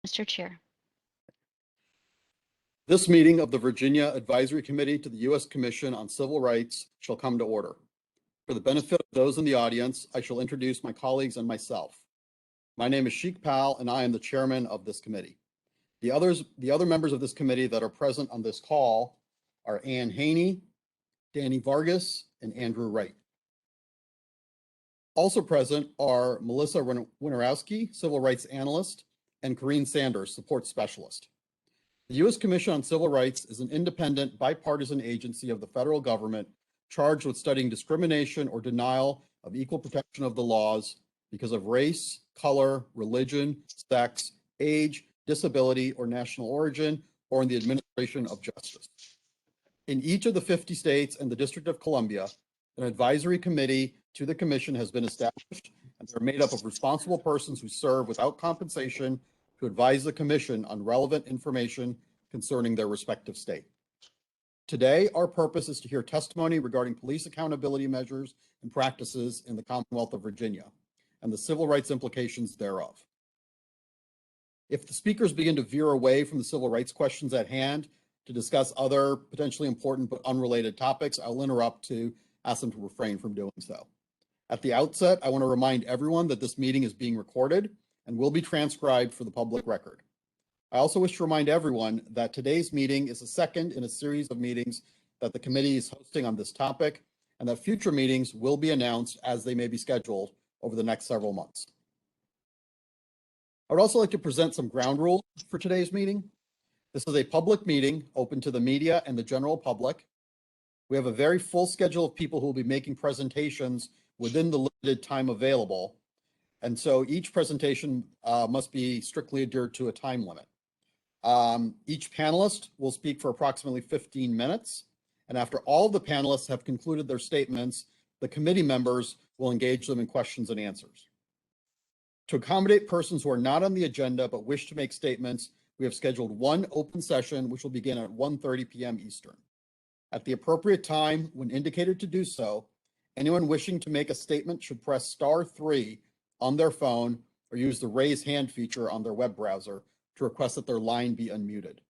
Mr. Chair. This meeting of the Virginia Advisory Committee to the U.S. Commission on Civil Rights shall come to order. For the benefit of those in the audience, I shall introduce my colleagues and myself. My name is Sheik Pal, and I am the chairman of this committee. The other members of this committee that are present on this call are Ann Haney, Danny Vargas, and Andrew Wright. Also present are Melissa Winarowski, Civil Rights Analyst, and Corrine Sanders, Support Specialist. The U.S. Commission on Civil Rights is an independent, bipartisan agency of the federal government charged with studying discrimination or denial of equal protection of the laws because of race, color, religion, sex, age, disability, or national origin, or in the administration of justice. In each of the 50 states and the District of Columbia, an advisory committee to the commission has been established, and they're made up of responsible persons who serve without compensation to advise the commission on relevant information concerning their respective state. Today, our purpose is to hear testimony regarding police accountability measures and practices in the Commonwealth of Virginia and the civil rights implications thereof. If the speakers begin to veer away from the civil rights questions at hand to discuss other potentially important but unrelated topics, I'll interrupt to ask them to refrain from doing so. At the outset, I want to remind everyone that this meeting is being recorded and will be transcribed for the public record. I also wish to remind everyone that today's meeting is the second in a series of meetings that the committee is hosting on this topic, and that future meetings will be announced as they may be scheduled over the next several months. I would also like to present some ground rules for today's meeting. This is a public meeting open to the media and the general public. We have a very full schedule of people who will be making presentations within the limited time available. And so each presentation must be strictly adhered to a time limit. Each panelist will speak for approximately 15 minutes. And after all of the panelists have concluded their statements, the committee members will engage them in questions and answers. To accommodate persons who are not on the agenda but wish to make statements, we have scheduled one open session, which will begin at 1:30 p.m. Eastern. At the appropriate time, when indicated to do so, anyone wishing to make a statement should press *3 on their phone or use the raise hand feature on their web browser to request that their line be unmuted.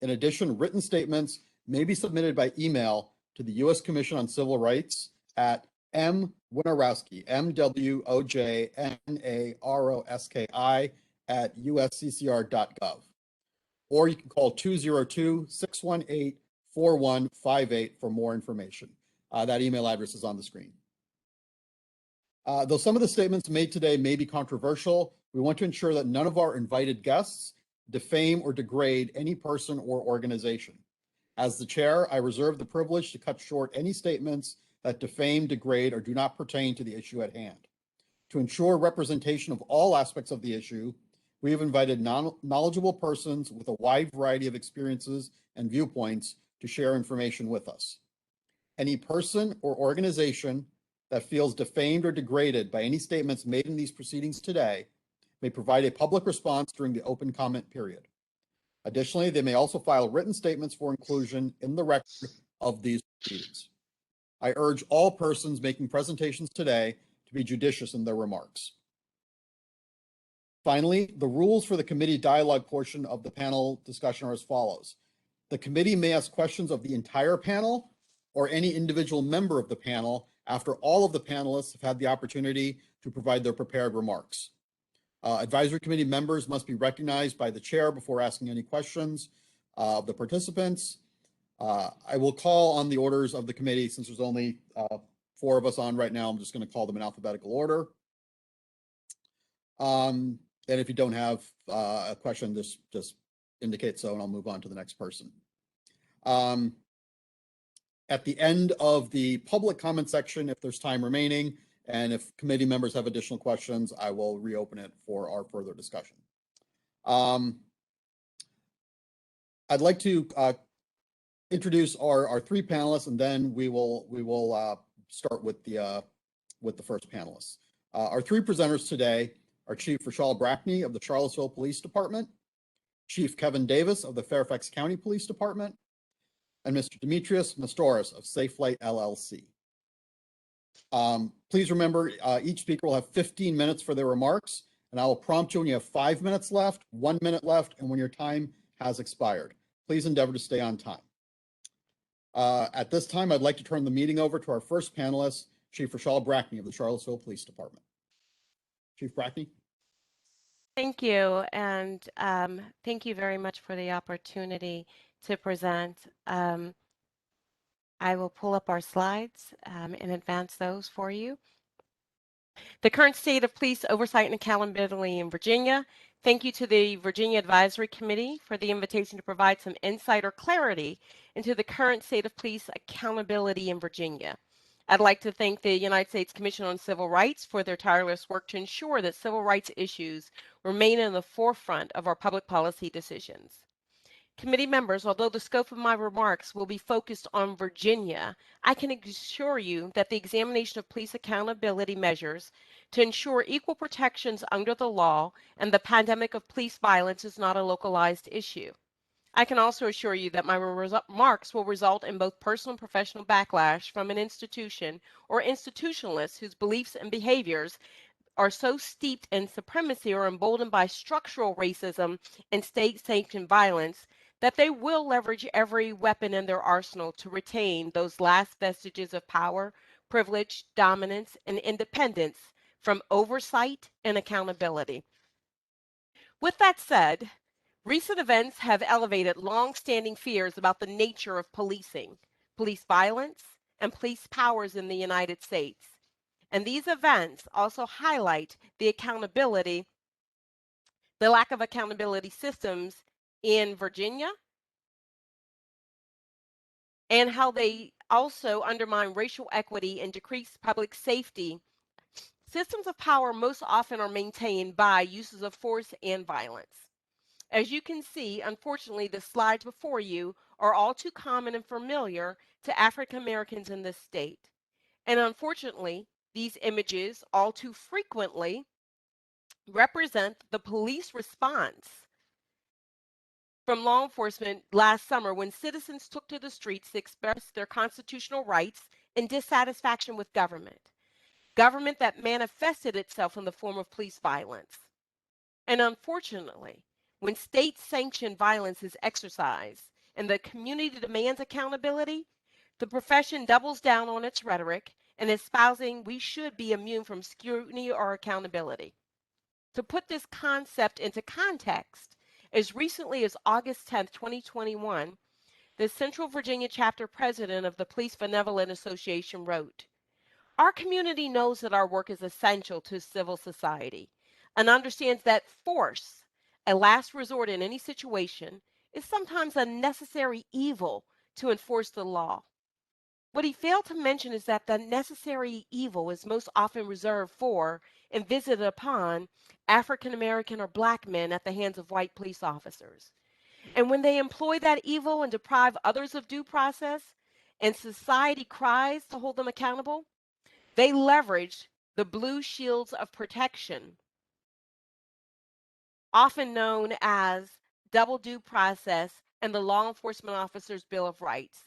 In addition, written statements may be submitted by email to the U.S. Commission on Civil Rights at mwinarowski, MWOJNAROSKI @usccr.gov. Or you can call 202-618-4158 for more information. That email address is on the screen. Though some of the statements made today may be controversial, we want to ensure that none of our invited guests defame or degrade any person or organization. As the chair, I reserve the privilege to cut short any statements that defame, degrade, or do not pertain to the issue at hand. To ensure representation of all aspects of the issue, we have invited knowledgeable persons with a wide variety of experiences and viewpoints to share information with us. Any person or organization that feels defamed or degraded by any statements made in these proceedings today may provide a public response during the open comment period. Additionally, they may also file written statements for inclusion in the record of these proceedings. I urge all persons making presentations today to be judicious in their remarks. Finally, the rules for the committee dialogue portion of the panel discussion are as follows. The committee may ask questions of the entire panel or any individual member of the panel after all of the panelists have had the opportunity to provide their prepared remarks. Advisory committee members must be recognized by the chair before asking any questions of the participants. I will call on the orders of the committee. Since there's only 4 of us on right now, I'm just going to call them in alphabetical order. And if you don't have a question, just indicate so, and I'll move on to the next person. At the end of the public comment section, if there's time remaining, and if committee members have additional questions, I will reopen it for our further discussion. I'd like to introduce our 3 panelists, and then we will start with the first panelist. Our 3 presenters today are Chief RaShall Brackney of the Charlotteville Police Department, Chief Kevin Davis of the Fairfax County Police Department, and Mr. Dimitrios Mastoras of Safe Flight LLC. Please remember, each speaker will have 15 minutes for their remarks, and I will prompt you when you have 5 minutes left, 1 minute left, and when your time has expired. Please endeavor to stay on time. At this time, I'd like to turn the meeting over to our first panelist, Chief RaShall Brackney of the Charlottesville Police Department. Chief Brackney. Thank you, and thank you very much for the opportunity to present. I will pull up our slides and advance those for you. The current state of police oversight and accountability in Virginia. Thank you to the Virginia Advisory Committee for the invitation to provide some insight or clarity into the current state of police accountability in Virginia. I'd like to thank the United States Commission on Civil Rights for their tireless work to ensure that civil rights issues remain in the forefront of our public policy decisions. Committee members, although the scope of my remarks will be focused on Virginia, I can assure you that the examination of police accountability measures to ensure equal protections under the law and the pandemic of police violence is not a localized issue. I can also assure you that my remarks will result in both personal and professional backlash from an institution or institutionalists whose beliefs and behaviors are so steeped in supremacy or emboldened by structural racism and state-sanctioned violence that they will leverage every weapon in their arsenal to retain those last vestiges of power, privilege, dominance, and independence from oversight and accountability. With that said, recent events have elevated long-standing fears about the nature of policing, police violence, and police powers in the United States. And these events also highlight the lack of accountability systems in Virginia, and how they also undermine racial equity and decrease public safety. Systems of power most often are maintained by uses of force and violence. As you can see, unfortunately, the slides before you are all too common and familiar to African Americans in this state. And unfortunately, these images all too frequently represent the police response from law enforcement last summer when citizens took to the streets to express their constitutional rights and dissatisfaction with government that manifested itself in the form of police violence. And unfortunately, when state-sanctioned violence is exercised and the community demands accountability, the profession doubles down on its rhetoric and espousing we should be immune from scrutiny or accountability. To put this concept into context, as recently as August 10, 2021, the Central Virginia chapter president of the Police Benevolent Association wrote, "Our community knows that our work is essential to civil society and understands that force, a last resort in any situation, is sometimes a necessary evil to enforce the law. What he failed to mention is that the necessary evil is most often reserved for and visited upon African American or Black men at the hands of white police officers. And when they employ that evil and deprive others of due process, and society cries to hold them accountable, they leverage the blue shields of protection, often known as double due process and the law enforcement officer's Bill of Rights.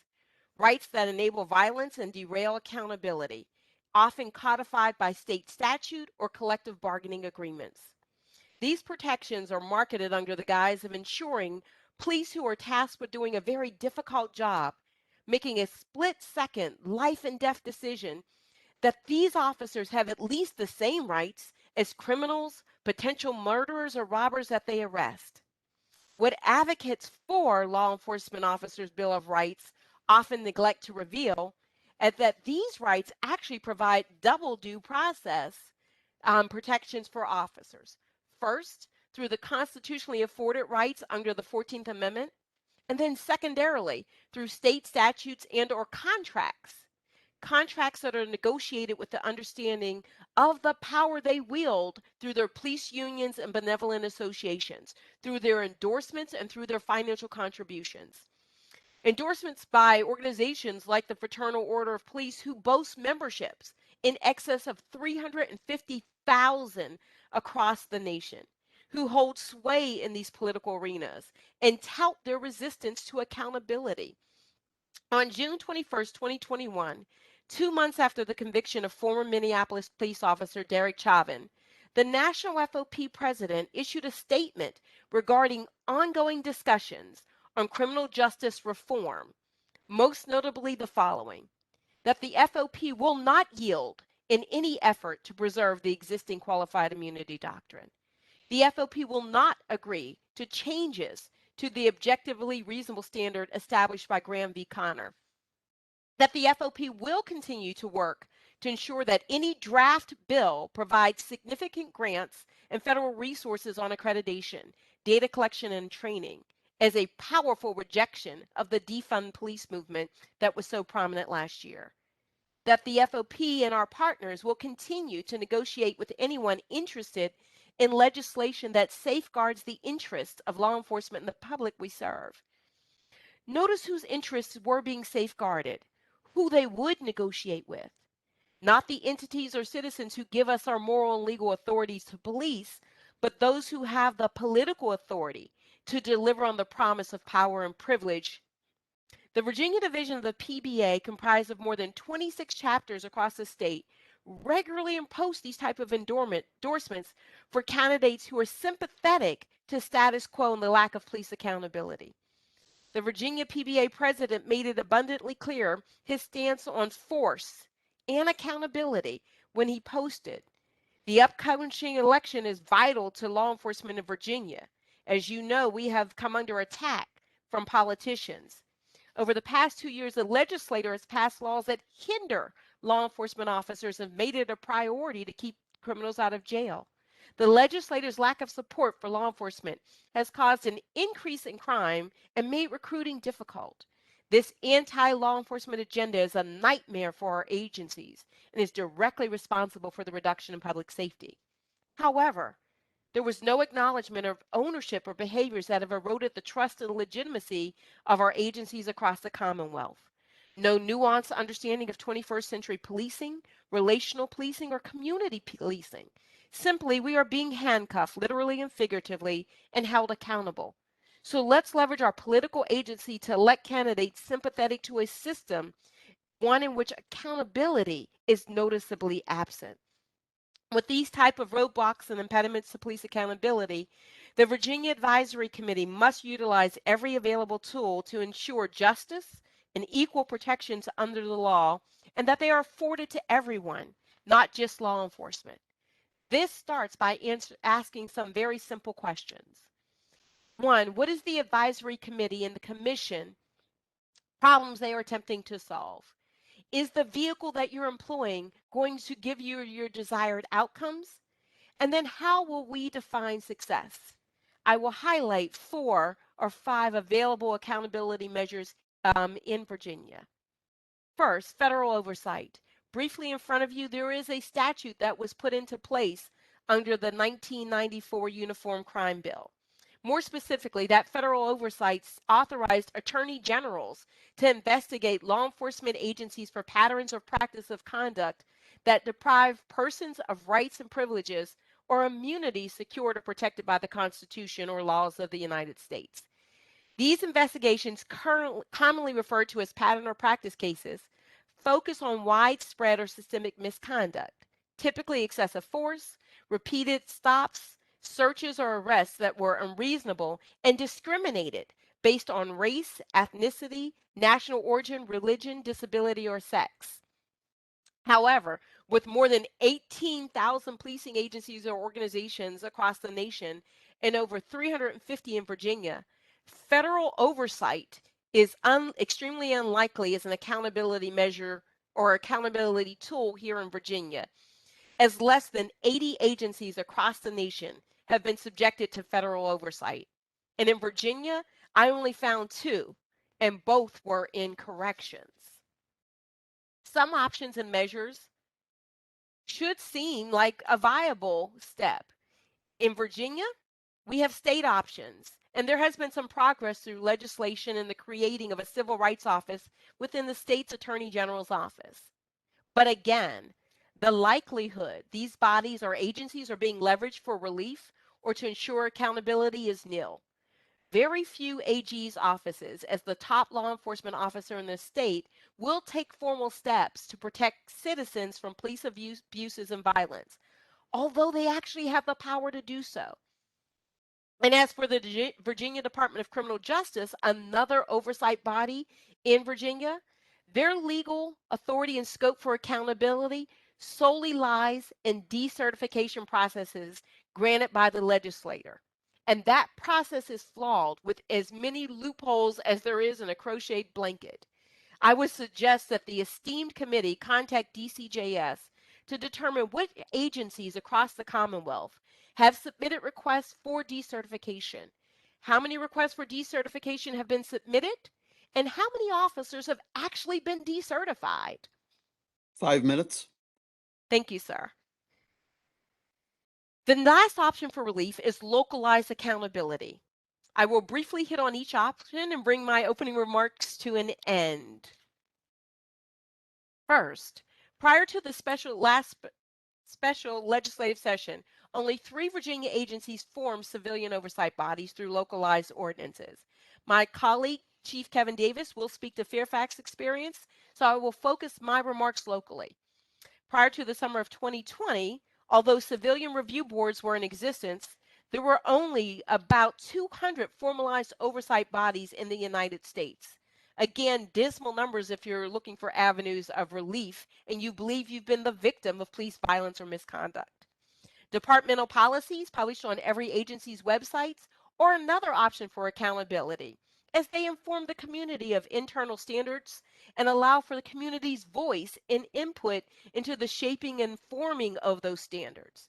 Rights that enable violence and derail accountability, often codified by state statute or collective bargaining agreements. These protections are marketed under the guise of ensuring police who are tasked with doing a very difficult job, making a split-second life and death decision, that these officers have at least the same rights as criminals, potential murderers, or robbers that they arrest. What advocates for law enforcement officers' Bill of Rights often neglect to reveal is that these rights actually provide double due process protections for officers. First, through the constitutionally afforded rights under the 14th Amendment, and then secondarily, through state statutes and or contracts that are negotiated with the understanding of the power they wield through their police unions and benevolent associations, through their endorsements and through their financial contributions. Endorsements by organizations like the Fraternal Order of Police, who boast memberships in excess of 350,000 across the nation, who hold sway in these political arenas and tout their resistance to accountability. On June 21st, 2021, 2 months after the conviction of former Minneapolis police officer Derek Chauvin, the National FOP president issued a statement regarding ongoing discussions on criminal justice reform, most notably the following: that the FOP will not yield in any effort to preserve the existing qualified immunity doctrine. The FOP will not agree to changes to the objectively reasonable standard established by Graham v. Connor. That the FOP will continue to work to ensure that any draft bill provides significant grants and federal resources on accreditation, data collection, and training as a powerful rejection of the defund police movement that was so prominent last year. That the FOP and our partners will continue to negotiate with anyone interested in legislation that safeguards the interests of law enforcement and the public we serve. Notice whose interests were being safeguarded, who they would negotiate with. Not the entities or citizens who give us our moral and legal authorities to police, but those who have the political authority to deliver on the promise of power and privilege. The Virginia division of the PBA, comprised of more than 26 chapters across the state, regularly posts these type of endorsements for candidates who are sympathetic to status quo and the lack of police accountability. The Virginia PBA president made it abundantly clear his stance on force and accountability when he posted, "The upcoming election is vital to law enforcement in Virginia. As you know, we have come under attack from politicians. Over the past 2 years, the legislature has passed laws that hinder law enforcement officers and made it a priority to keep criminals out of jail. The legislature's lack of support for law enforcement has caused an increase in crime and made recruiting difficult. This anti-law enforcement agenda is a nightmare for our agencies and is directly responsible for the reduction in public safety." However, there was no acknowledgement of ownership or behaviors that have eroded the trust and legitimacy of our agencies across the Commonwealth. No nuanced understanding of 21st century policing, relational policing, or community policing. Simply, we are being handcuffed, literally and figuratively, and held accountable. So let's leverage our political agency to elect candidates sympathetic to a system, one in which accountability is noticeably absent. With these type of roadblocks and impediments to police accountability, the Virginia Advisory Committee must utilize every available tool to ensure justice and equal protections under the law, and that they are afforded to everyone, not just law enforcement. This starts by asking some very simple questions. One, what is the advisory committee and the commission problems they are attempting to solve? Is the vehicle that you're employing going to give you your desired outcomes? And then how will we define success? I will highlight 4 or 5 available accountability measures in Virginia. First, federal oversight. Briefly in front of you, there is a statute that was put into place under the 1994 Uniform Crime Bill. More specifically, that federal oversight authorized attorney generals to investigate law enforcement agencies for patterns or practice of conduct that deprive persons of rights and privileges or immunities secured or protected by the Constitution or laws of the United States. These investigations, commonly referred to as pattern or practice cases, focus on widespread or systemic misconduct, typically excessive force, repeated stops, searches, or arrests that were unreasonable and discriminated based on race, ethnicity, national origin, religion, disability, or sex. However, with more than 18,000 policing agencies or organizations across the nation and over 350 in Virginia, federal oversight is extremely unlikely as an accountability measure or accountability tool here in Virginia, as less than 80 agencies across the nation have been subjected to federal oversight. And in Virginia, I only found 2, and both were in corrections. Some options and measures should seem like a viable step. In Virginia, we have state options, and there has been some progress through legislation and the creating of a civil rights office within the state's attorney general's office. But again, the likelihood these bodies or agencies are being leveraged for relief or to ensure accountability is nil. Very few AG's offices, as the top law enforcement officer in the state, will take formal steps to protect citizens from police abuses and violence. although they actually have the power to do so. And as for the Virginia Department of Criminal Justice, another oversight body in Virginia, their legal authority and scope for accountability solely lies in decertification processes granted by the legislator. And that process is flawed with as many loopholes as there is in a crocheted blanket. I would suggest that the esteemed committee contact DCJS to determine which agencies across the Commonwealth have submitted requests for decertification, how many requests for decertification have been submitted, and how many officers have actually been decertified. 5 minutes. Thank you, sir. The last option for relief is localized accountability. I will briefly hit on each option and bring my opening remarks to an end. First, prior to the special legislative session, only 3 Virginia agencies formed civilian oversight bodies through localized ordinances. My colleague, Chief Kevin Davis, will speak to Fairfax experience, so I will focus my remarks locally. Prior to the summer of 2020, although civilian review boards were in existence, there were only about 200 formalized oversight bodies in the United States. Again, dismal numbers if you're looking for avenues of relief and you believe you've been the victim of police violence or misconduct. Departmental policies published on every agency's websites are another option for accountability, as they inform the community of internal standards and allow for the community's voice and input into the shaping and forming of those standards.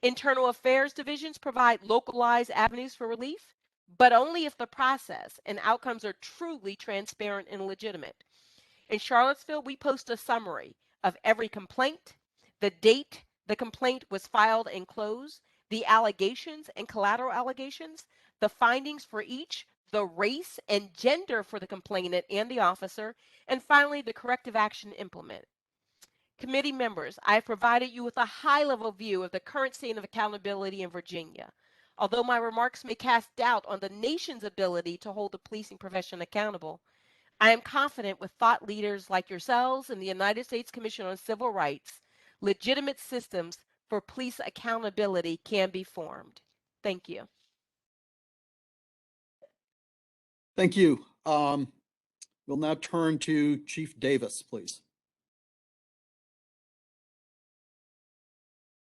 Internal affairs divisions provide localized avenues for relief, but only if the process and outcomes are truly transparent and legitimate. In Charlottesville, we post a summary of every complaint, the date the complaint was filed and closed, the allegations and collateral allegations, the findings for each, the race and gender for the complainant and the officer, and finally, the corrective action implemented. Committee members, I have provided you with a high-level view of the current state of accountability in Virginia. Although my remarks may cast doubt on the nation's ability to hold the policing profession accountable, I am confident with thought leaders like yourselves and the United States Commission on Civil Rights, legitimate systems for police accountability can be formed. Thank you. Thank you. We'll now turn to Chief Davis, please.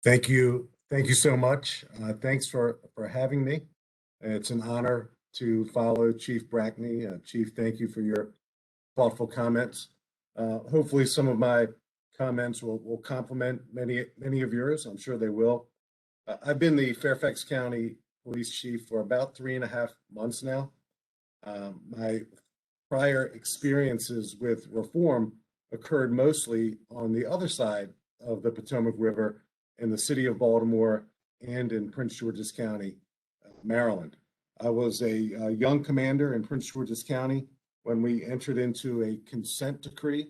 Thank you. Thank you so much. Thanks for having me. It's an honor to follow Chief Brackney. Chief, thank you for your thoughtful comments. Hopefully some of my comments will complement many of yours. I'm sure they will. I've been the Fairfax County Police Chief for about 3.5 months now. My prior experiences with reform occurred mostly on the other side of the Potomac River in the city of Baltimore and in Prince George's County, Maryland. I was a young commander in Prince George's County when we entered into a consent decree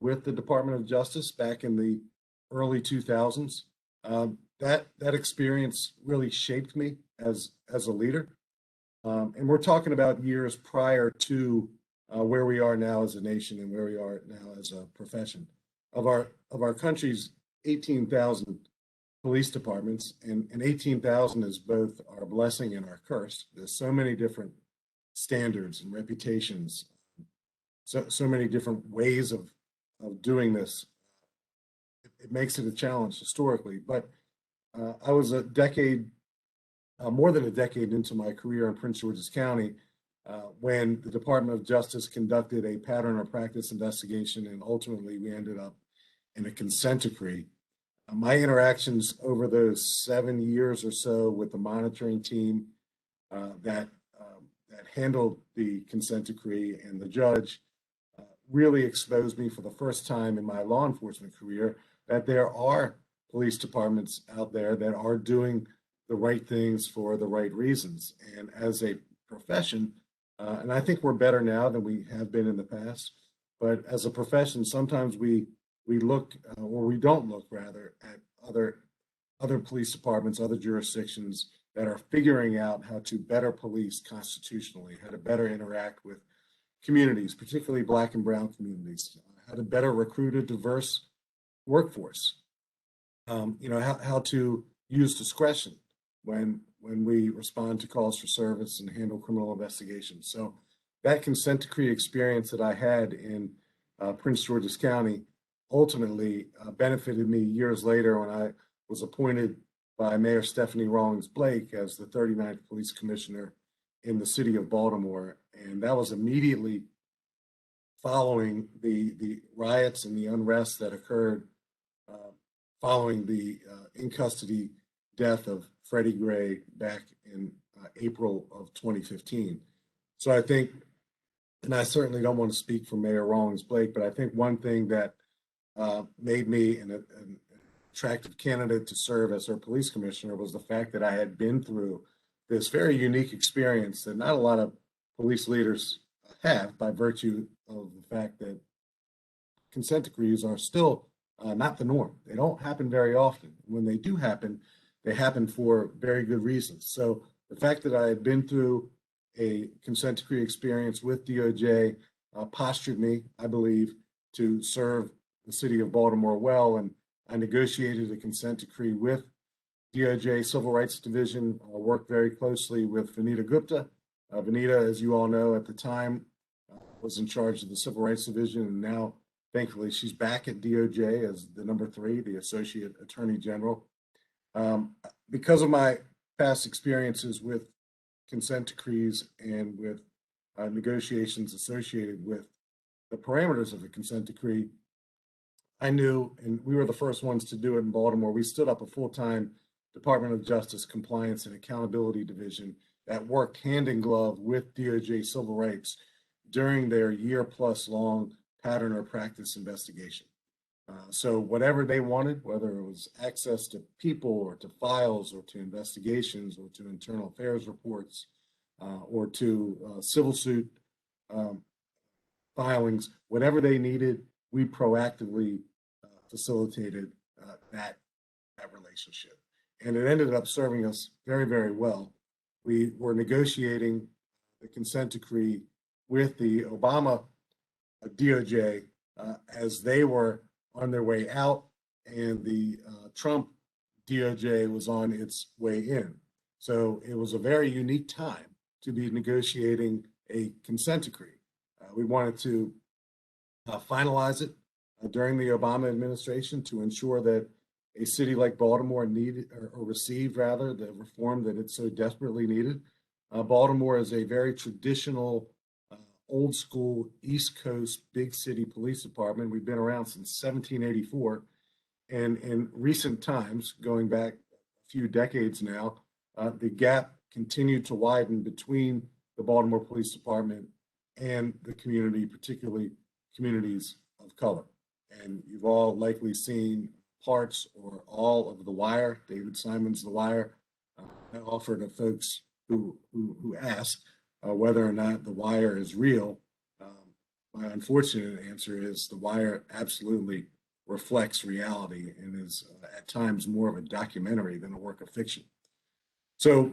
with the Department of Justice back in the early 2000s. That experience really shaped me as a leader. And we're talking about years prior to where we are now as a nation and where we are now as a profession. Of our country's 18,000 police departments, and 18,000 is both our blessing and our curse. There's so many different standards and reputations, so many different ways of doing this. It makes it a challenge historically, but I was more than a decade into my career in Prince George's County when the Department of Justice conducted a pattern or practice investigation, and ultimately we ended up in a consent decree. My interactions over those 7 years or so with the monitoring team that handled the consent decree and the judge really exposed me for the first time in my law enforcement career that there are police departments out there that are doing the right things for the right reasons. And as a profession, and I think we're better now than we have been in the past, but as a profession, sometimes we look, or we don't look rather, at other police departments, other jurisdictions that are figuring out how to better police constitutionally, how to better interact with communities, particularly Black and brown communities, how to better recruit a diverse workforce. how to use discretion when we respond to calls for service and handle criminal investigations. So that consent decree experience that I had in Prince George's County ultimately benefited me years later when I was appointed by Mayor Stephanie Rawlings Blake as the 39th Police Commissioner in the city of Baltimore. And that was immediately following the riots and the unrest that occurred following the in custody death of Freddie Gray back in April of 2015. So I think, and I certainly don't want to speak for Mayor Rawlings Blake, but I think one thing that made me an attractive candidate to serve as her police commissioner was the fact that I had been through this very unique experience that not a lot of police leaders have, by virtue of the fact that consent decrees are still not the norm. They don't happen very often. When they do happen, they happen for very good reasons. So the fact that I had been through a consent decree experience with DOJ postured me, I believe, to serve the city of Baltimore well. And I negotiated a consent decree with DOJ Civil Rights Division, worked very closely with Vanita Gupta. Vanita, as you all know, at the time was in charge of the Civil Rights Division, and now, thankfully, she's back at DOJ as the number 3, the Associate Attorney General. Because of my past experiences with consent decrees and with negotiations associated with the parameters of a consent decree, I knew, and we were the first ones to do it in Baltimore, we stood up a full-time Department of Justice Compliance and Accountability Division that worked hand in glove with DOJ Civil Rights during their year-plus long pattern or practice investigation. So whatever they wanted, whether it was access to people or to files or to investigations or to internal affairs reports or to civil suit filings, whatever they needed, we proactively facilitated that relationship. And it ended up serving us very, very well. We were negotiating the consent decree with the Obama DOJ as they were on their way out, and the Trump DOJ was on its way in. So it was a very unique time to be negotiating a consent decree. We wanted to finalize it during the Obama administration to ensure that a city like Baltimore needed, or received rather, the reform that it so desperately needed. Baltimore is a very traditional, old school East Coast big city police department. We've been around since 1784. And in recent times, going back a few decades now, the gap continued to widen between the Baltimore Police Department and the community, particularly communities of color. And you've all likely seen parts or all of The Wire, David Simon's The Wire. I offer to folks who ask whether or not The Wire is real. My unfortunate answer is The Wire absolutely reflects reality and is at times more of a documentary than a work of fiction. So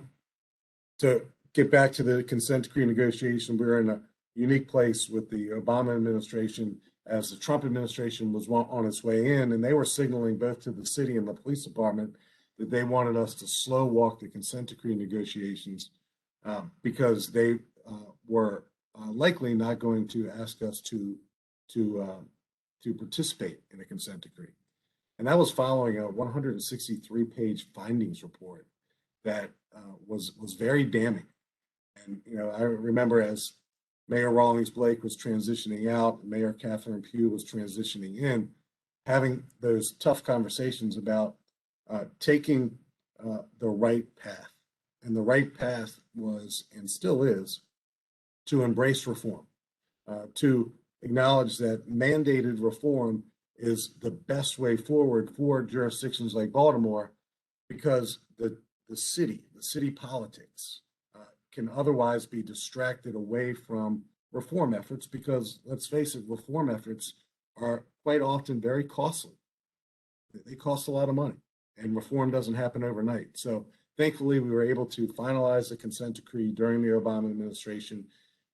to get back to the consent decree negotiation, we're in a unique place with the Obama administration as the Trump administration was on its way in, and they were signaling both to the city and the police department that they wanted us to slow walk the consent decree negotiations because they were likely not going to ask us to participate in a consent decree. And that was following a 163-page findings report that was very damning. And I remember as Mayor Rawlings Blake was transitioning out, Mayor Catherine Pugh was transitioning in, having those tough conversations about taking the right path. And the right path was, and still is, to embrace reform, to acknowledge that mandated reform is the best way forward for jurisdictions like Baltimore, because the city politics can otherwise be distracted away from reform efforts, because let's face it, reform efforts are quite often very costly. They cost a lot of money, and reform doesn't happen overnight. So thankfully, we were able to finalize the consent decree during the Obama administration,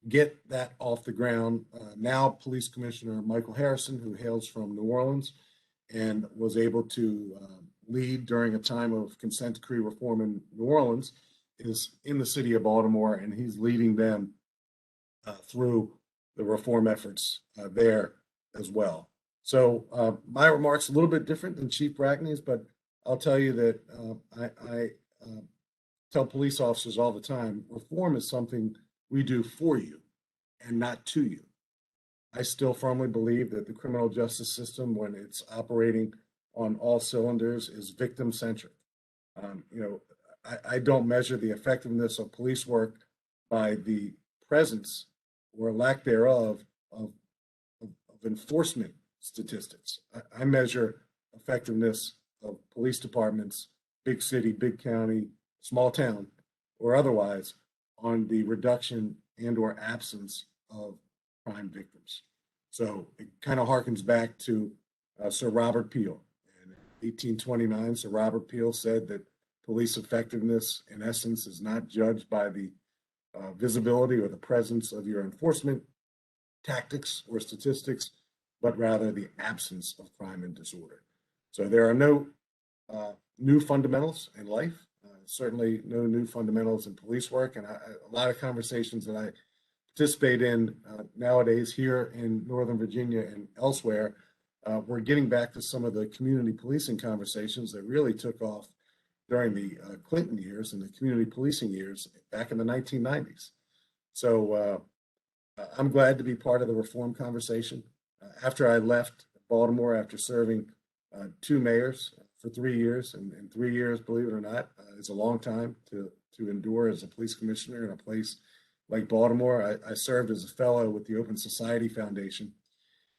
get that off the ground. Now, Police Commissioner Michael Harrison, who hails from New Orleans and was able to lead during a time of consent decree reform in New Orleans is in the city of Baltimore, and he's leading them through the reform efforts there as well. So my remarks a little bit different than Chief Brackney's, but I'll tell you that I tell police officers all the time, reform is something we do for you and not to you. I still firmly believe that the criminal justice system, when it's operating on all cylinders, is victim-centric. I don't measure the effectiveness of police work by the presence or lack thereof of enforcement statistics. I measure effectiveness of police departments, big city, big county, small town, or otherwise, on the reduction and or absence of crime victims. So it kind of harkens back to Sir Robert Peel. In 1829, Sir Robert Peel said that police effectiveness, in essence, is not judged by the visibility or the presence of your enforcement tactics or statistics, but rather the absence of crime and disorder. So there are no new fundamentals in life, certainly no new fundamentals in police work. And a lot of conversations that I participate in nowadays here in Northern Virginia and elsewhere, we're getting back to some of the community policing conversations that really took off during the Clinton years and the community policing years back in the 1990s. So I'm glad to be part of the reform conversation. After I left Baltimore, after serving 2 mayors for 3 years, and 3 years, believe it or not, is a long time to endure as a police commissioner in a place like Baltimore. I served as a fellow with the Open Society Foundation,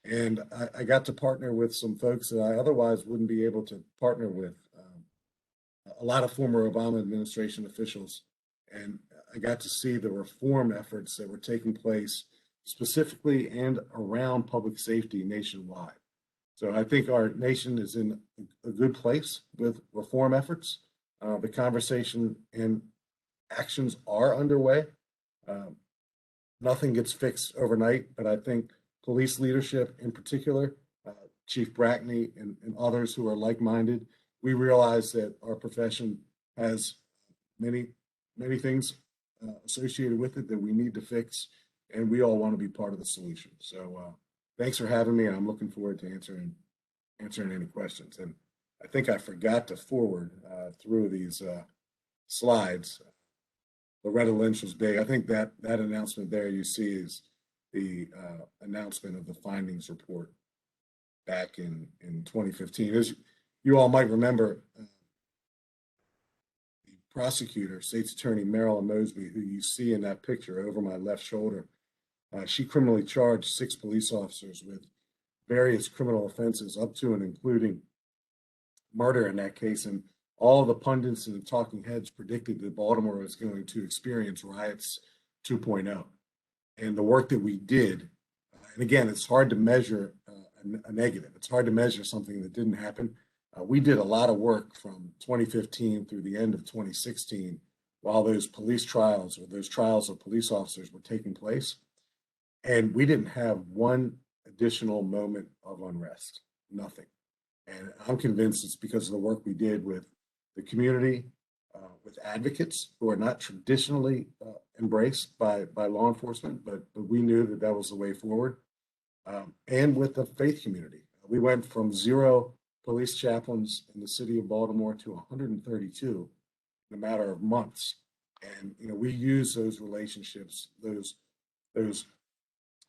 and I got to partner with some folks that I otherwise wouldn't be able to partner with. A lot of former Obama administration officials, and I got to see the reform efforts that were taking place specifically and around public safety nationwide. So I think our nation is in a good place with reform efforts. The conversation and actions are underway. Nothing gets fixed overnight, but I think police leadership in particular, Chief Brackney and others who are like-minded, we realize that our profession has many things associated with it that we need to fix, and we all want to be part of the solution. So thanks for having me, and I'm looking forward to answering any questions. And I think I forgot to forward through these slides. Loretta Lynch was big. I think that announcement there you see is the announcement of the findings report back in 2015. As you all might remember, the prosecutor, State's Attorney Marilyn Mosby, who you see in that picture over my left shoulder, she criminally charged 6 police officers with various criminal offenses up to and including murder in that case. And all the pundits and the talking heads predicted that Baltimore was going to experience riots 2.0. And the work that we did, and again, it's hard to measure a negative. It's hard to measure something that didn't happen. We did a lot of work from 2015 through the end of 2016 while those police trials or those trials of police officers were taking place. And we didn't have one additional moment of unrest, nothing. And I'm convinced it's because of the work we did with the community, with advocates who are not traditionally embraced by law enforcement, but we knew that that was the way forward, and with the faith community. We went from 0 police chaplains in the city of Baltimore to 132 in a matter of months. And we use those relationships, those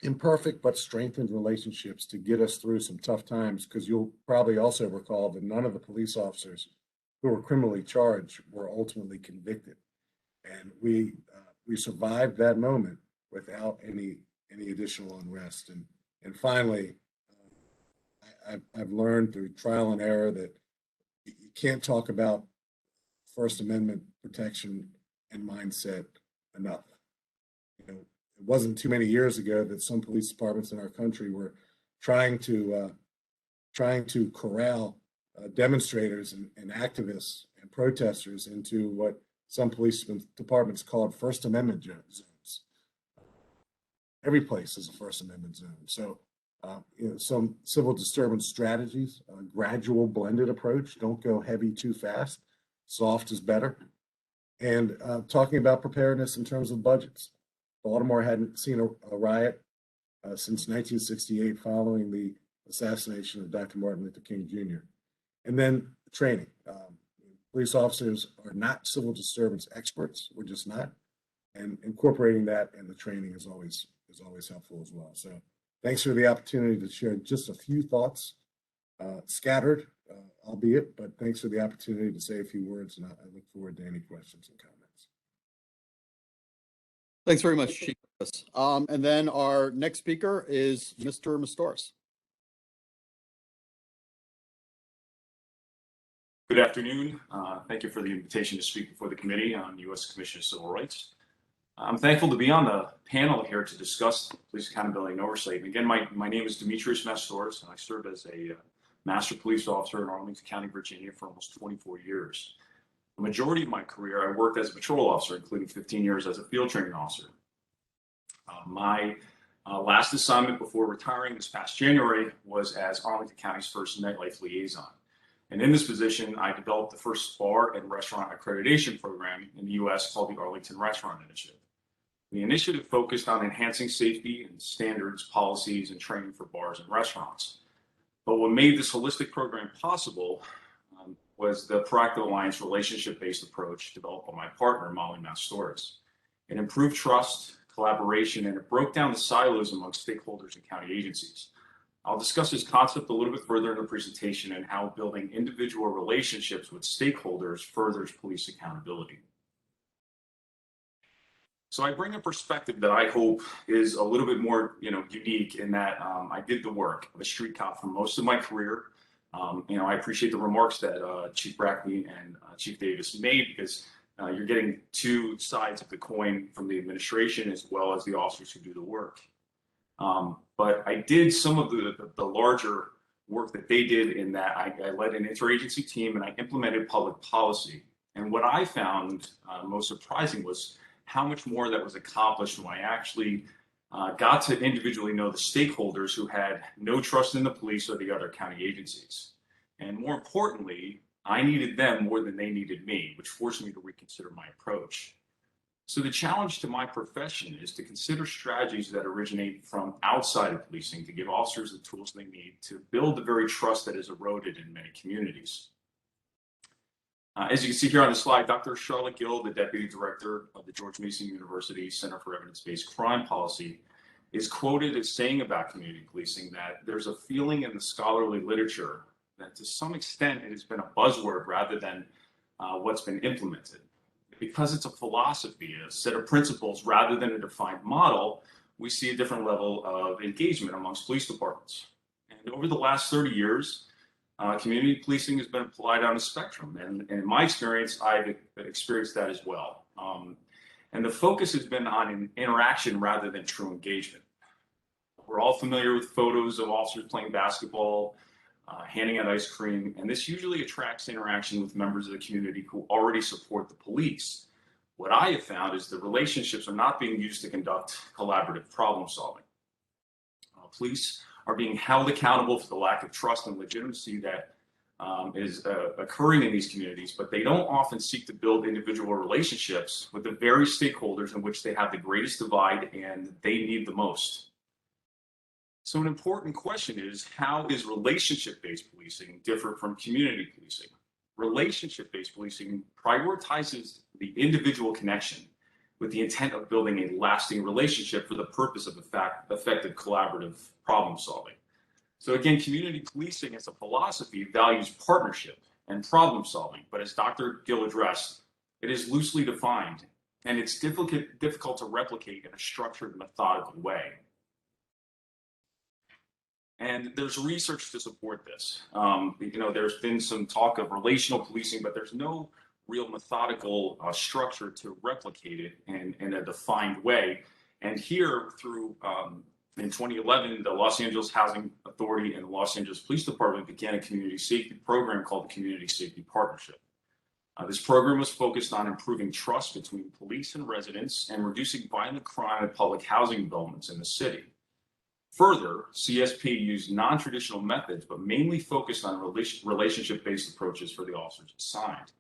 imperfect but strengthened relationships to get us through some tough times, because you'll probably also recall that none of the police officers who were criminally charged were ultimately convicted. And we survived that moment without any additional unrest. And finally, I've learned through trial and error that you can't talk about First Amendment protection and mindset enough. It wasn't too many years ago that some police departments in our country were trying to corral demonstrators and activists and protesters into what some police departments called First Amendment zones. Every place is a First Amendment zone. So some civil disturbance strategies, a gradual blended approach. Don't go heavy too fast. Soft is better. And talking about preparedness in terms of budgets. Baltimore hadn't seen a riot since 1968 following the assassination of Dr. Martin Luther King Jr. And then training. Police officers are not civil disturbance experts. We're just not. And incorporating that in the training is always helpful as well. So thanks for the opportunity to share just a few thoughts, scattered, albeit, but thanks for the opportunity to say a few words, and I look forward to any questions and comments. Thanks very much, Chief. And then our next speaker is Mr. Mastoras. Good afternoon. Thank you for the invitation to speak before the Committee on U.S. Commission of Civil Rights. I'm thankful to be on the panel here to discuss police accountability and oversight. And again, my name is Dimitrios Mastoras, and I served as a master police officer in Arlington County, Virginia for almost 24 years. The majority of my career, I worked as a patrol officer, including 15 years as a field training officer. My last assignment before retiring this past January was as Arlington County's first nightlife liaison. And in this position, I developed the first bar and restaurant accreditation program in the U.S. called the Arlington Restaurant Initiative. The initiative focused on enhancing safety and standards, policies, and training for bars and restaurants. But what made this holistic program possible was the Proactive Alliance relationship-based approach developed by my partner, Molly Mastoras. It improved trust, collaboration, and it broke down the silos among stakeholders and county agencies. I'll discuss this concept a little bit further in the presentation and how building individual relationships with stakeholders furthers police accountability. So I bring a perspective that I hope is a little bit more, unique in that I did the work of a street cop for most of my career. I appreciate the remarks that Chief Brackney and Chief Davis made because you're getting two sides of the coin from the administration as well as the officers who do the work. But I did some of the larger work that they did in that I led an interagency team and I implemented public policy. And what I found most surprising was how much more that was accomplished when I actually got to individually know the stakeholders who had no trust in the police or the other county agencies. And more importantly, I needed them more than they needed me, which forced me to reconsider my approach. So the challenge to my profession is to consider strategies that originate from outside of policing to give officers the tools they need to build the very trust that is eroded in many communities. As you can see here on the slide, Dr. Charlotte Gill, the Deputy Director of the George Mason University Center for Evidence-Based Crime Policy, is quoted as saying about community policing that there's a feeling in the scholarly literature that to some extent it has been a buzzword rather than what's been implemented. Because it's a philosophy, a set of principles rather than a defined model, we see a different level of engagement amongst police departments. And over the last 30 years, community policing has been applied on a spectrum. And in my experience, I've experienced that as well. And the focus has been on interaction rather than true engagement. We're all familiar with photos of officers playing basketball, handing out ice cream, and this usually attracts interaction with members of the community who already support the police. What I have found is the relationships are not being used to conduct collaborative problem solving. Police are being held accountable for the lack of trust and legitimacy that is occurring in these communities, but they don't often seek to build individual relationships with the very stakeholders in which they have the greatest divide and they need the most. So an important question is, how is relationship-based policing different from community policing? Relationship-based policing prioritizes the individual connection with the intent of building a lasting relationship for the purpose of effective collaborative problem solving. So again, community policing as a philosophy values partnership and problem solving, but as Dr. Gill addressed, it is loosely defined and it's difficult to replicate in a structured, methodical way. And there's research to support this. There's been some talk of relational policing, but there's no real methodical structure to replicate it in a defined way. And here through, in 2011, the Los Angeles Housing Authority and the Los Angeles Police Department began a community safety program called the Community Safety Partnership. This program was focused on improving trust between police and residents and reducing violent crime and public housing developments in the city. Further, CSP used non-traditional methods, but mainly focused on relationship-based approaches for the officers assigned.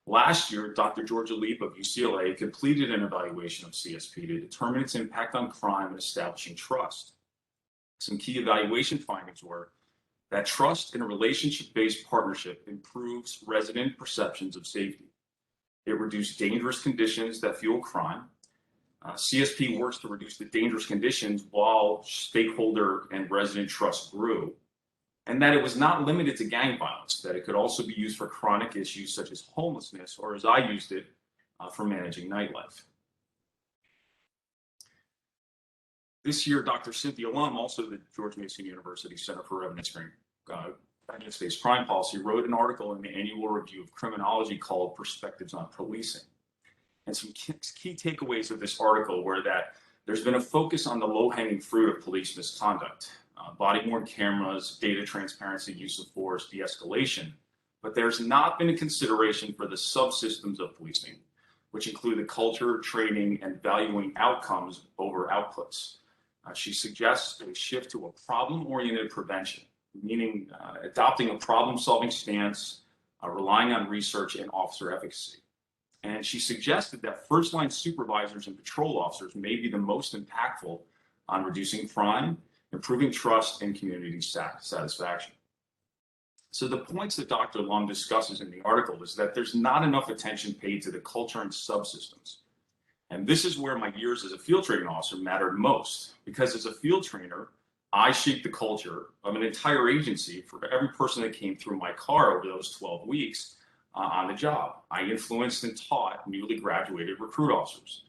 Last year, Dr. Georgia Leap of UCLA completed an evaluation of CSP to determine its impact on crime and establishing trust. Some key evaluation findings were that trust in a relationship-based partnership improves resident perceptions of safety. It reduced dangerous conditions that fuel crime. CSP works to reduce the dangerous conditions while stakeholder and resident trust grew, and that it was not limited to gang violence, that it could also be used for chronic issues such as homelessness, or as I used it, for managing nightlife. This year, Dr. Cynthia Lum, also the George Mason University Center for Evidence-Based Crime Policy, wrote an article in the annual review of criminology called Perspectives on Policing. And some key takeaways of this article were that there's been a focus on the low-hanging fruit of police misconduct, body-worn cameras, data transparency, use of force, de-escalation, but there's not been a consideration for the subsystems of policing, which include the culture, training, and valuing outcomes over outputs. She suggests a shift to a problem-oriented prevention, meaning adopting a problem-solving stance, relying on research and officer efficacy. And she suggested that first-line supervisors and patrol officers may be the most impactful on reducing crime, improving trust, and community satisfaction. So the points that Dr. Lum discusses in the article is that there's not enough attention paid to the culture and subsystems. And this is where my years as a field training officer mattered most, because as a field trainer, I shaped the culture of an entire agency for every person that came through my car over those 12 weeks on the job. I influenced and taught newly graduated recruit officers.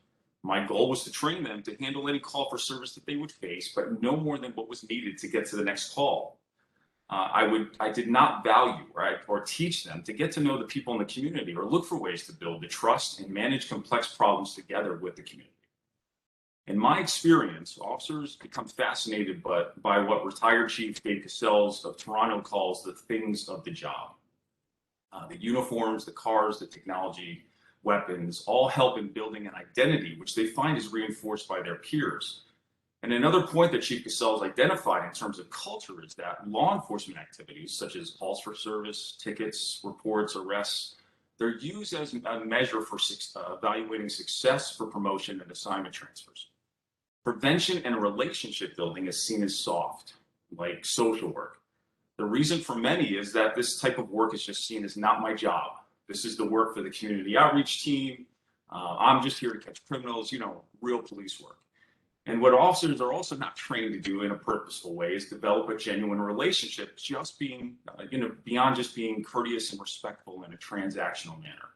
My goal was to train them to handle any call for service that they would face, but no more than what was needed to get to the next call. I did not value, right, or teach them to get to know the people in the community or look for ways to build the trust and manage complex problems together with the community. In my experience, officers become fascinated by what retired Chief Dave Cassels of Toronto calls the things of the job. The uniforms, the cars, the technology, weapons, all help in building an identity, which they find is reinforced by their peers. And another point that Chief Cassels identified in terms of culture is that law enforcement activities, such as calls for service, tickets, reports, arrests, they're used as a measure for evaluating success for promotion and assignment transfers. Prevention and relationship building is seen as soft, like social work. The reason for many is that this type of work is just seen as not my job. This is the work for the community outreach team. I'm just here to catch criminals, real police work. And what officers are also not trained to do in a purposeful way is develop a genuine relationship, just being, beyond just being courteous and respectful in a transactional manner.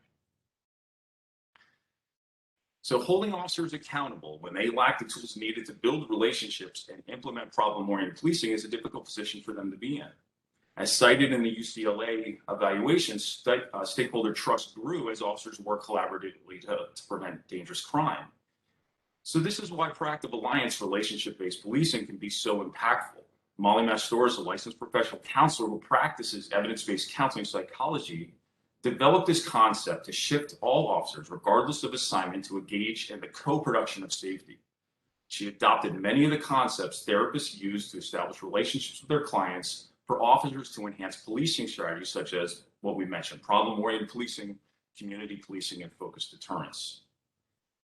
So holding officers accountable when they lack the tools needed to build relationships and implement problem-oriented policing is a difficult position for them to be in. As cited in the UCLA evaluation, stakeholder trust grew as officers worked collaboratively to prevent dangerous crime. So this is why Proactive Alliance relationship-based policing can be so impactful. Molly Mastoras, a licensed professional counselor who practices evidence-based counseling psychology, developed this concept to shift all officers, regardless of assignment, to engage in the co-production of safety. She adopted many of the concepts therapists use to establish relationships with their clients for officers to enhance policing strategies such as what we mentioned, problem-oriented policing, community policing, and focused deterrence.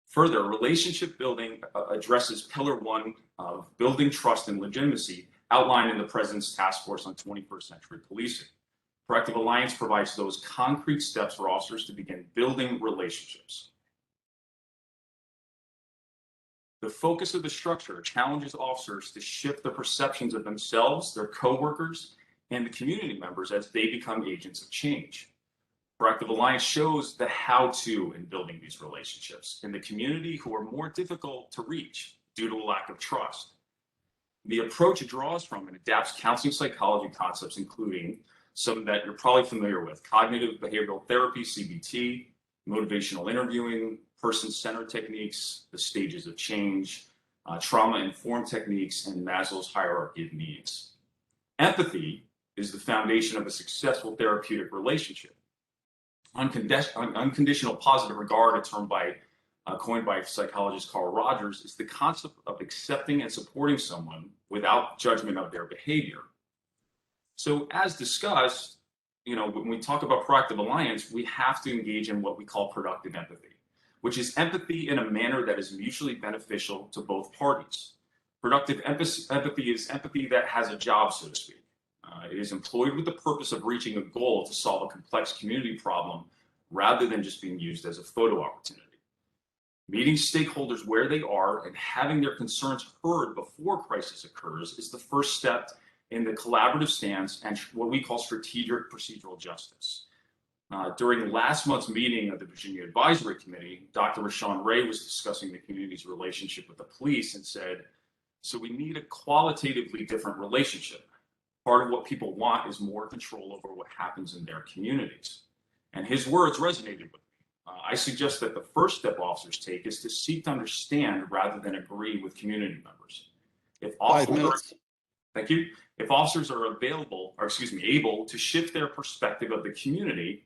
Further, relationship building addresses pillar one of building trust and legitimacy outlined in the President's Task Force on 21st Century Policing. Proactive Alliance provides those concrete steps for officers to begin building relationships. The focus of the structure challenges officers to shift the perceptions of themselves, their coworkers, and the community members as they become agents of change. Proactive Alliance shows the how-to in building these relationships in the community who are more difficult to reach due to a lack of trust. The approach it draws from and adapts counseling psychology concepts, including some that you're probably familiar with: cognitive behavioral therapy, CBT, motivational interviewing, person-centered techniques, the stages of change, trauma-informed techniques, and Maslow's hierarchy of needs. Empathy is the foundation of a successful therapeutic relationship. Unconditional positive regard, a term coined by psychologist Carl Rogers, is the concept of accepting and supporting someone without judgment of their behavior. So as discussed, when we talk about proactive alliance, we have to engage in what we call productive empathy, which is empathy in a manner that is mutually beneficial to both parties. Productive empathy is empathy that has a job, so to speak. It is employed with the purpose of reaching a goal to solve a complex community problem rather than just being used as a photo opportunity. Meeting stakeholders where they are and having their concerns heard before crisis occurs is the first step in the collaborative stance and what we call strategic procedural justice. During last month's meeting of the Virginia Advisory Committee, Dr. RaShall was discussing the community's relationship with the police and said, so we need a qualitatively different relationship. Part of what people want is more control over what happens in their communities. And his words resonated with me. I suggest that the first step officers take is to seek to understand rather than agree with community members. If officers Thank you. If officers are able to shift their perspective of the community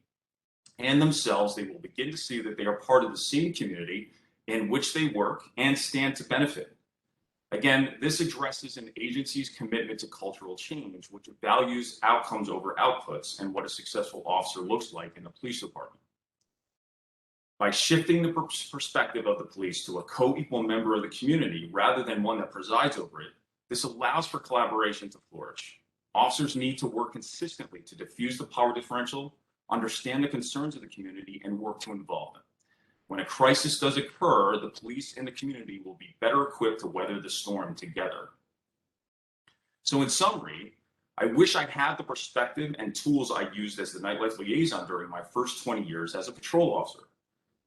and themselves, they will begin to see that they are part of the same community in which they work and stand to benefit. Again, this addresses an agency's commitment to cultural change, which values outcomes over outputs and what a successful officer looks like in the police department. By shifting the perspective of the police to a co-equal member of the community rather than one that presides over it, this allows for collaboration to flourish. Officers need to work consistently to diffuse the power differential, understand the concerns of the community, and work to involve them. When a crisis does occur, the police and the community will be better equipped to weather the storm together. So in summary, I wish I had the perspective and tools I used as the nightlife liaison during my first 20 years as a patrol officer.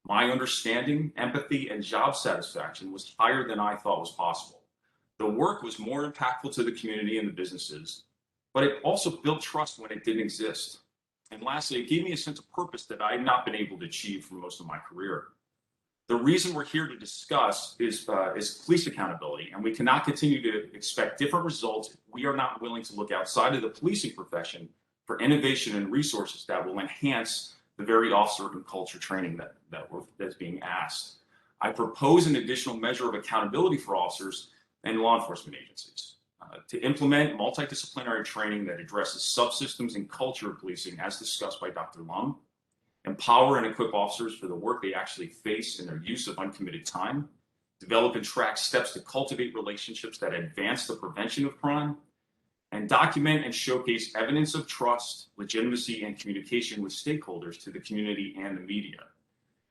My understanding, empathy, and job satisfaction was higher than I thought was possible. The work was more impactful to the community and the businesses, but it also built trust when it didn't exist. And lastly, it gave me a sense of purpose that I had not been able to achieve for most of my career. The reason we're here to discuss is police accountability, and we cannot continue to expect different results if we are not willing to look outside of the policing profession for innovation and resources that will enhance the very officer and culture training that's being asked. I propose an additional measure of accountability for officers and law enforcement agencies to implement multidisciplinary training that addresses subsystems and culture of policing as discussed by Dr. Lum, empower and equip officers for the work they actually face in their use of uncommitted time, develop and track steps to cultivate relationships that advance the prevention of crime, and document and showcase evidence of trust, legitimacy, and communication with stakeholders to the community and the media.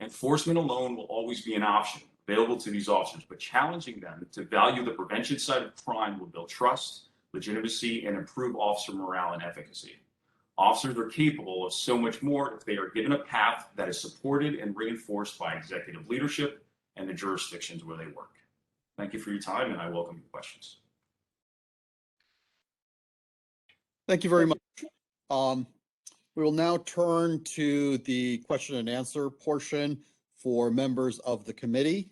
Enforcement alone will always be an option available to these officers, but challenging them to value the prevention side of crime will build trust, legitimacy, and improve officer morale and efficacy. Officers are capable of so much more if they are given a path that is supported and reinforced by executive leadership and the jurisdictions where they work. Thank you for your time, and I welcome your questions. Thank you very much. We will now turn to the question and answer portion for members of the committee.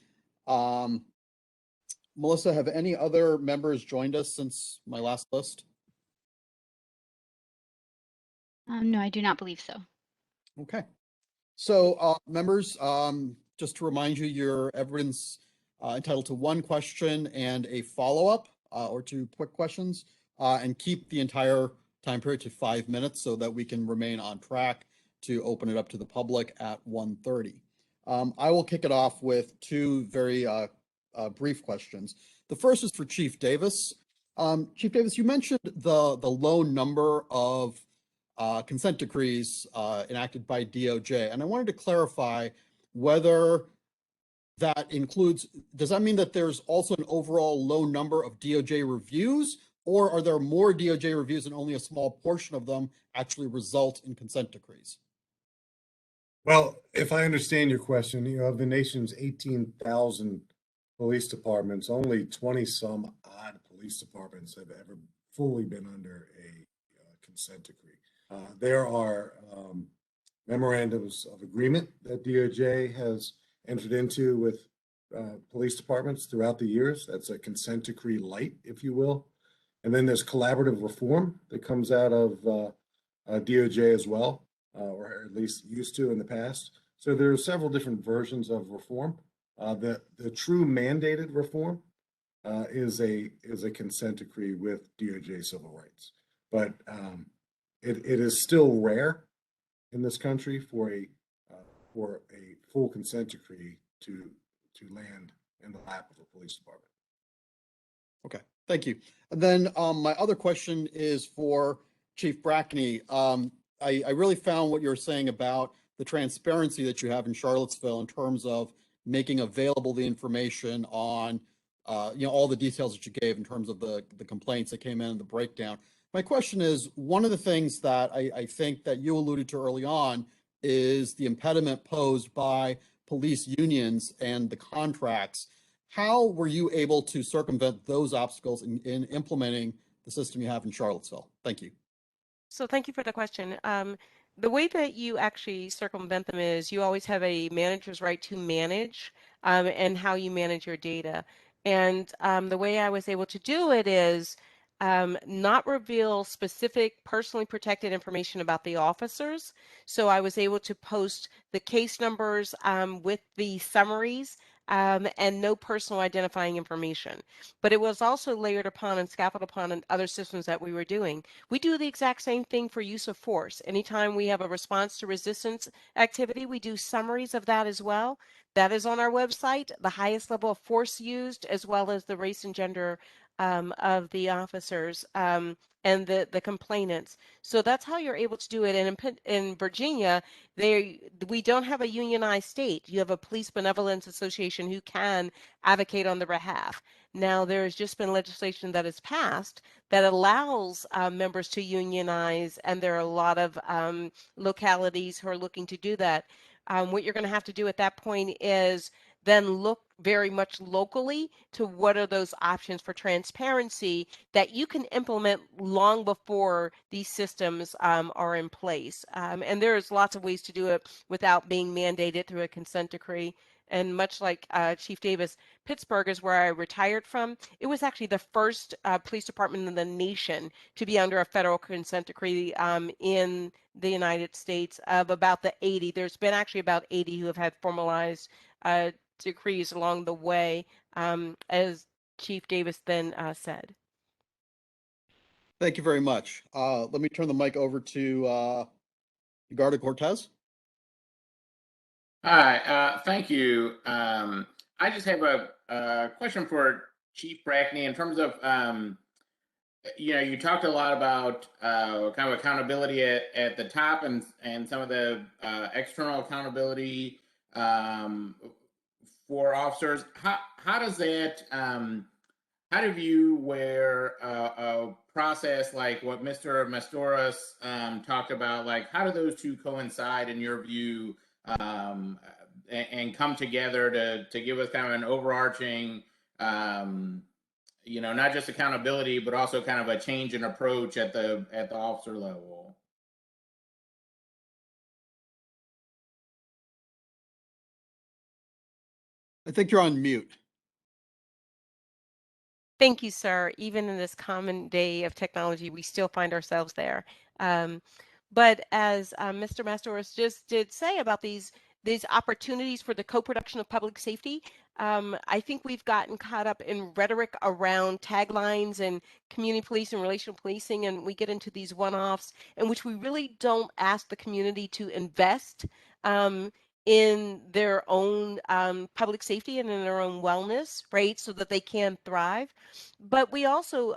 Melissa, have any other members joined us since my last list? No, I do not believe so. Okay. So members, just to remind you, everyone's entitled to one question and a follow-up or two quick questions, and keep the entire time period to 5 minutes so that we can remain on track to open it up to the public at 1:30. I will kick it off with two very brief questions. The first is for Chief Davis. Chief Davis, you mentioned the low number of consent decrees enacted by DOJ, and I wanted to clarify whether that includes, does that mean that there's also an overall low number of DOJ reviews, or are there more DOJ reviews and only a small portion of them actually result in consent decrees? Well, if I understand your question, of the nation's 18,000 police departments, only 20 some odd police departments have ever fully been under a consent decree. There are memorandums of agreement that DOJ has entered into with police departments throughout the years. That's a consent decree light, if you will. And then there's collaborative reform that comes out of DOJ as well, or at least used to in the past. So there are several different versions of reform. The true mandated reform is a consent decree with DOJ civil rights. But it is still rare in this country for a full consent decree to land in the lap of a police department. Okay, thank you. And then my other question is for Chief Brackney. I really found what you were saying about the transparency that you have in Charlottesville in terms of making available the information on all the details that you gave in terms of the complaints that came in and the breakdown. My question is, one of the things that I think that you alluded to early on is the impediment posed by police unions and the contracts. How were you able to circumvent those obstacles in implementing the system you have in Charlottesville? Thank you. So thank you for the question. The way that you actually circumvent them is you always have a manager's right to manage and how you manage your data. And the way I was able to do it is not reveal specific personally protected information about the officers. So I was able to post the case numbers with the summaries and no personal identifying information. But it was also layered upon and scaffolded upon other systems that we were doing. We do the exact same thing for use of force. Anytime we have a response to resistance activity, we do summaries of that as well. That is on our website, the highest level of force used, as well as the race and gender of the officers and the complainants. So that's how you're able to do it. And in Virginia, we don't have a unionized state. You have a police benevolence association who can advocate on their behalf. Now, there has just been legislation that has passed that allows members to unionize, and there are a lot of localities who are looking to do that. What you're going to have to do at that point is then look very much locally to what are those options for transparency that you can implement long before these systems are in place. And there's lots of ways to do it without being mandated through a consent decree. And much like Chief Davis, Pittsburgh is where I retired from. It was actually the first police department in the nation to be under a federal consent decree in the United States of about the 80. There's been actually about 80 who have had formalized decrees along the way, as Chief Davis then said. Thank you very much. Let me turn the mic over to Edgardo Cortez. Hi, thank you. I just have a question for Chief Brackney in terms of, you talked a lot about kind of accountability at the top and some of the external accountability for officers. How does that, how do you where a process like what Mr. Mastoras talked about, like how do those two coincide in your view and come together to give us kind of an overarching, not just accountability, but also kind of a change in approach at the officer level? I think you're on mute. Thank you, sir. Even in this common day of technology, we still find ourselves there. But as Mr. Mastoras just did say about these opportunities for the co-production of public safety, I think we've gotten caught up in rhetoric around taglines and community police and relational policing, and we get into these one-offs in which we really don't ask the community to invest in their own public safety and in their own wellness, right, so that they can thrive. But we also,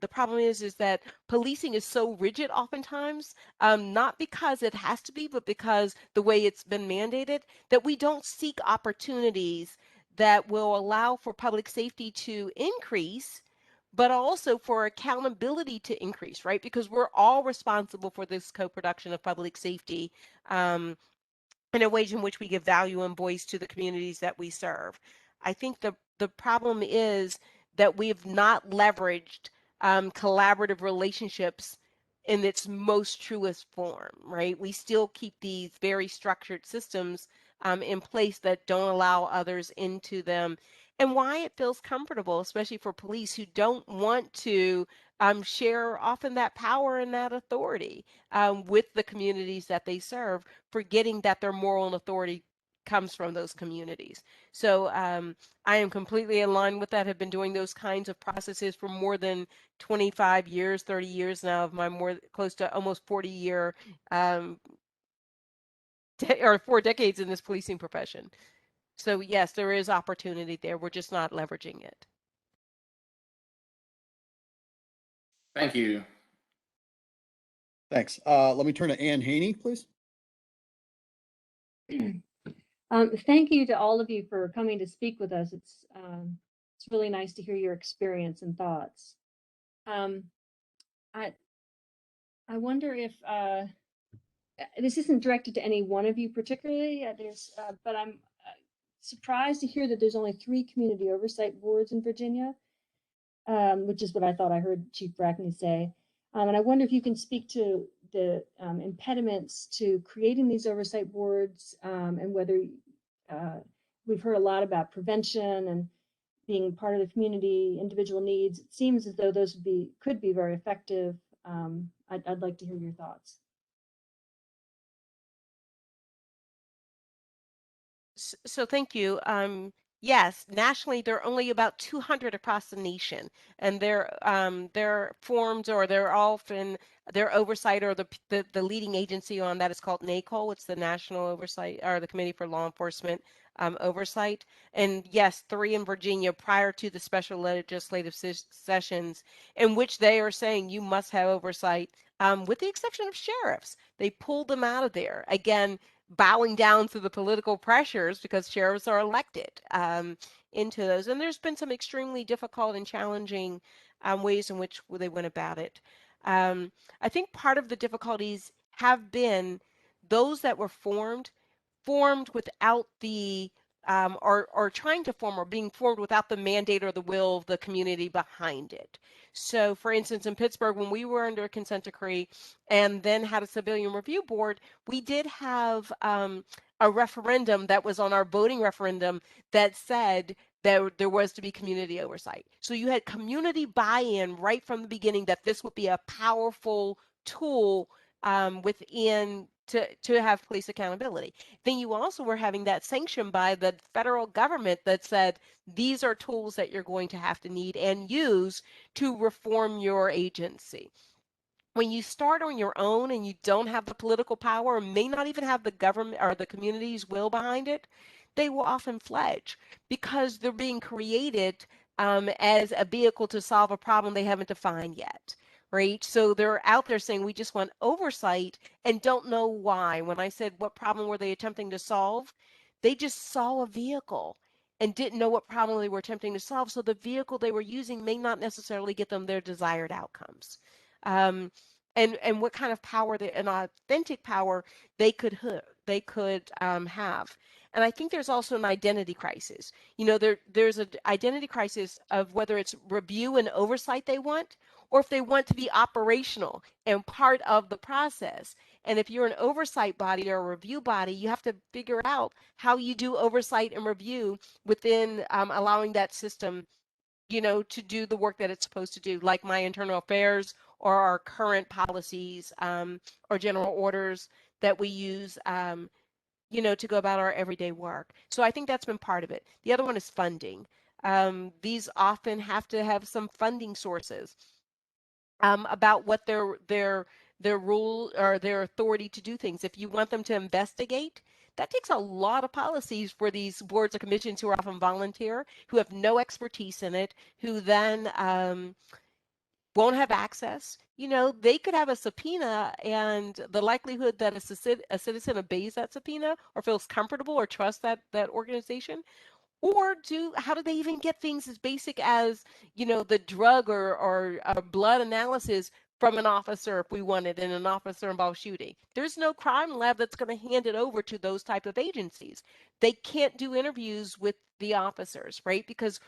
the problem is that policing is so rigid oftentimes, not because it has to be, but because the way it's been mandated, that we don't seek opportunities that will allow for public safety to increase, but also for accountability to increase, right? Because we're all responsible for this co-production of public safety. In a ways in which we give value and voice to the communities that we serve. I think the problem is that we have not leveraged collaborative relationships in its most truest form, right? We still keep these very structured systems in place that don't allow others into them. And why it feels comfortable, especially for police who don't want to share often that power and that authority with the communities that they serve, forgetting that their moral and authority comes from those communities. So I am completely aligned with that. Have been doing those kinds of processes for more than 25 years, 30 years now of my more close to almost 40-year or 4 decades in this policing profession. So yes, there is opportunity there. We're just not leveraging it. Thank you. Thanks. Let me turn to Ann Haney, please. Thank you to all of you for coming to speak with us. It's really nice to hear your experience and thoughts. I wonder if this isn't directed to any one of you particularly. But I'm surprised to hear that there's only 3 community oversight boards in Virginia, which is what I thought I heard Chief Brackney say. And I wonder if you can speak to the impediments to creating these oversight boards, and whether we've heard a lot about prevention and being part of the community, individual needs. It seems as though those could be very effective. I'd like to hear your thoughts. So thank you. Yes, nationally there are only about 200 across the nation, and they're formed, or they're often their oversight, or the leading agency on that is called NACOL. It's the National Oversight, or the Committee for Law Enforcement Oversight. And yes, 3 in Virginia prior to the special legislative sessions, in which they are saying you must have oversight, with the exception of sheriffs. They pulled them out of there. Again, bowing down to the political pressures, because sheriffs are elected into those. And there's been some extremely difficult and challenging ways in which they went about it. I think part of the difficulties have been those that were formed without the or trying to form, or being formed without the mandate or the will of the community behind it. So for instance, in Pittsburgh, when we were under a consent decree and then had a civilian review board, we did have a referendum that was on our voting referendum that said that there was to be community oversight. So you had community buy-in right from the beginning that this would be a powerful tool within to have police accountability. Then you also were having that sanctioned by the federal government that said these are tools that you're going to have to need and use to reform your agency. When you start on your own and you don't have the political power, or may not even have the government or the community's will behind it, they will often fledge because they're being created as a vehicle to solve a problem they haven't defined yet. Right. So they're out there saying we just want oversight and don't know why. When I said what problem were they attempting to solve, they just saw a vehicle and didn't know what problem they were attempting to solve. So the vehicle they were using may not necessarily get them their desired outcomes. And what kind of power, an authentic power they could have. And I think there's also an identity crisis. You know, there's an identity crisis of whether it's review and oversight they want, or if they want to be operational and part of the process. And if you're an oversight body or a review body, you have to figure out how you do oversight and review within allowing that system, you know, to do the work that it's supposed to do, like my internal affairs or our current policies or general orders that we use, you know, to go about our everyday work. So I think that's been part of it. The other one is funding. These often have to have some funding sources about what their rule or their authority to do things. If you want them to investigate, that takes a lot of policies for these boards or commissions who are often volunteer, who have no expertise in it, who then won't have access. You know, they could have a subpoena, and the likelihood that a citizen obeys that subpoena or feels comfortable or trusts that organization, or how do they even get things as basic as, you know, the drug or blood analysis from an officer if we wanted in an officer involved shooting? There's no crime lab that's going to hand it over to those type of agencies. They can't do interviews with the officers, right? Because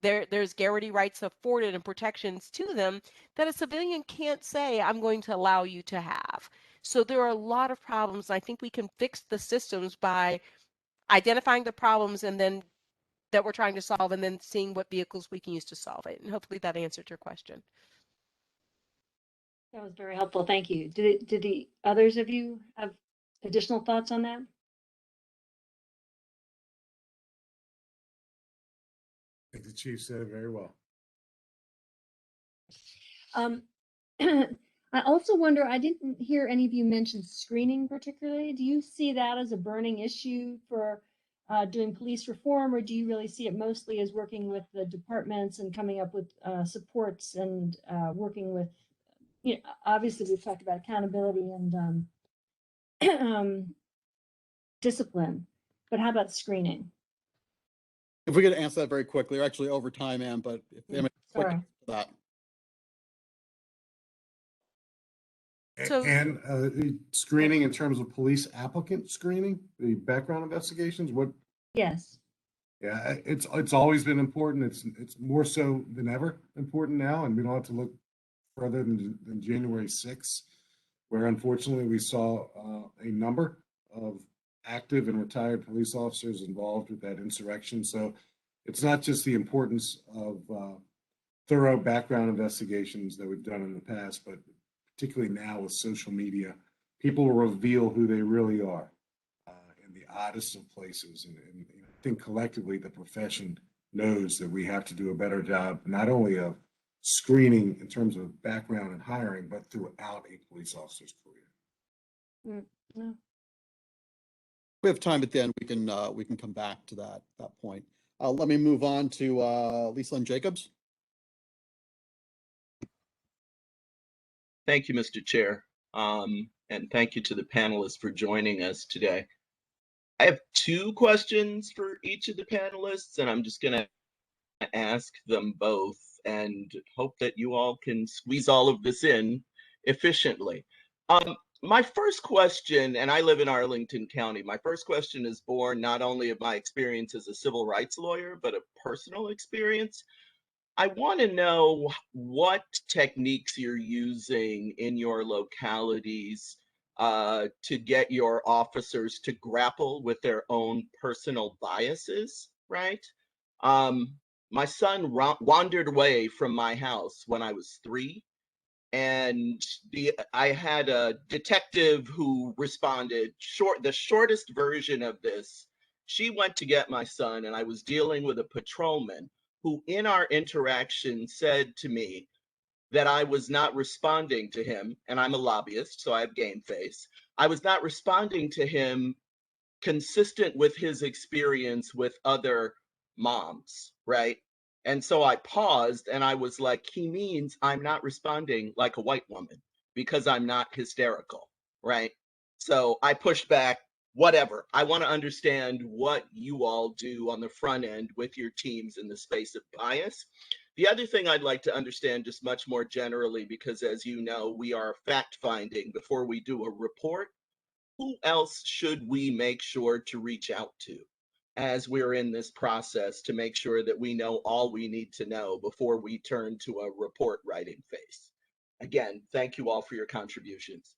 there's guarantee rights afforded and protections to them that a civilian can't say, I'm going to allow you to have. So there are a lot of problems. I think we can fix the systems by identifying the problems and then that we're trying to solve, and then seeing what vehicles we can use to solve it. And hopefully that answered your question. That was very helpful. Thank you. Did the others of you have additional thoughts on that? chief said it very well. I also wonder, I didn't hear any of you mention screening particularly. Do you see that as a burning issue for doing police reform, or do you really see it mostly as working with the departments and coming up with supports and working with, you know, obviously we've talked about accountability and discipline, but how about screening? If we could answer that very quickly, or actually over time, Ann, but if anybody quick Sorry. that. So- And the screening in terms of police applicant screening, the background investigations, what? Yes. Yeah, it's always been important. It's more so than ever important now, and we don't have to look further than January 6th, where unfortunately we saw a number of active and retired police officers involved with that insurrection. So it's not just the importance of thorough background investigations that we've done in the past, but particularly now with social media, people reveal who they really are in the oddest of places. And I think collectively the profession knows that we have to do a better job, not only of screening in terms of background and hiring, but throughout a police officer's career. No. We have time at the end. We can come back to that point. Let me move on to Lisa Lynn Jacobs. Thank you, Mr. Chair. And thank you to the panelists for joining us today. I have two questions for each of the panelists, and I'm just going to ask them both and hope that you all can squeeze all of this in efficiently. My first question, and I live in Arlington County, my first question is born not only of my experience as a civil rights lawyer, but a personal experience. I want to know what techniques you're using in your localities to get your officers to grapple with their own personal biases, right? My son wandered away from my house when I was 3, and I had a detective who responded the shortest version of this. She went to get my son, and I was dealing with a patrolman who in our interaction said to me that I was not responding to him, and I'm a lobbyist, so I have game face. I was not responding to him consistent with his experience with other moms, right? And so I paused and I was like, he means I'm not responding like a white woman because I'm not hysterical, right? So I pushed back. Whatever. I want to understand what you all do on the front end with your teams in the space of bias. The other thing I'd like to understand just much more generally, because as you know, we are fact finding before we do a report. Who else should we make sure to reach out to as we're in this process to make sure that we know all we need to know before we turn to a report writing phase? Again, thank you all for your contributions.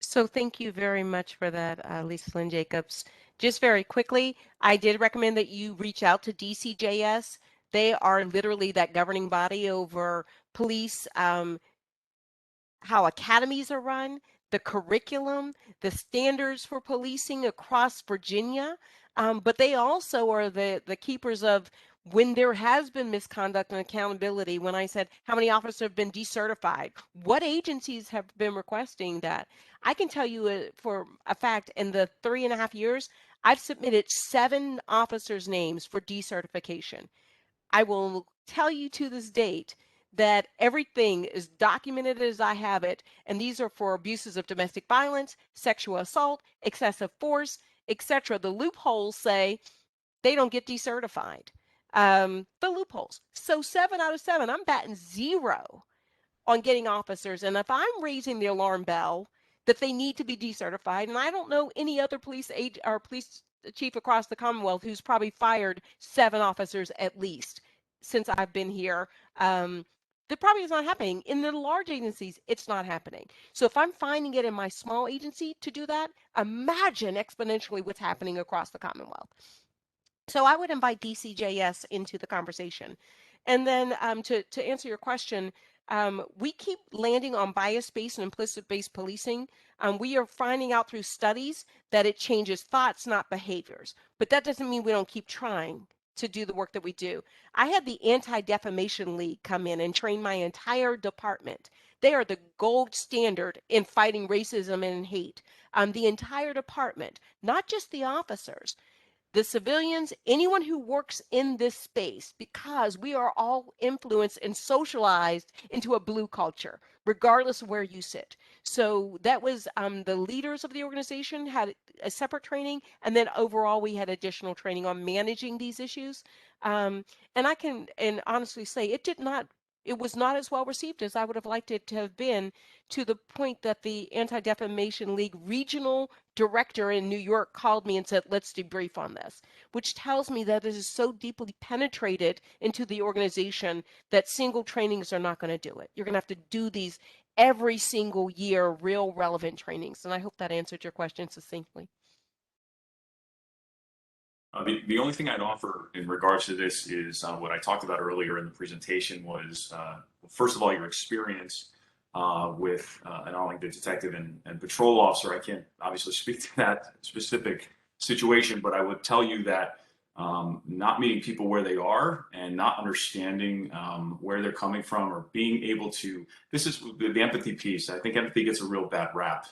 So thank you very much for that, Lisa Lynn Jacobs. Just very quickly, I did recommend that you reach out to DCJS. They are literally that governing body over police, how academies are run, the curriculum, the standards for policing across Virginia. But they also are the keepers of when there has been misconduct and accountability. When I said how many officers have been decertified, what agencies have been requesting that? I can tell you for a fact, in the 3.5 years, I've submitted 7 officers' names for decertification. I will tell you to this date that everything is documented as I have it, and these are for abuses of domestic violence, sexual assault, excessive force, etc. The loopholes say they don't get decertified. The loopholes. So 7 out of 7, I'm batting 0 on getting officers. And if I'm raising the alarm bell that they need to be decertified, and I don't know any other police chief across the Commonwealth who's probably fired 7 officers at least since I've been here. That probably is not happening. In the large agencies, it's not happening. So if I'm finding it in my small agency to do that, imagine exponentially what's happening across the Commonwealth. So I would invite DCJS into the conversation. And then to answer your question, We keep landing on bias-based and implicit-based policing. We are finding out through studies that it changes thoughts, not behaviors. But that doesn't mean we don't keep trying to do the work that we do. I had the Anti-Defamation League come in and train my entire department. They are the gold standard in fighting racism and hate. The entire department, not just the officers, the civilians, anyone who works in this space, because we are all influenced and socialized into a blue culture, regardless of where you sit. So that was the leaders of the organization had a separate training, and then overall we had additional training on managing these issues. And I can honestly say it was not as well received as I would have liked it to have been, to the point that the Anti-Defamation League regional director in New York called me and said, let's debrief on this, which tells me that it is so deeply penetrated into the organization that single trainings are not going to do it. You're going to have to do these every single year, real relevant trainings. And I hope that answered your question succinctly. The only thing I'd offer in regards to this is what I talked about earlier in the presentation was, first of all, your experience with an all-inclusive detective and patrol officer. I can't obviously speak to that specific situation, but I would tell you that not meeting people where they are and not understanding where they're coming from, or being able to, this is the empathy piece. I think empathy gets a real bad rap.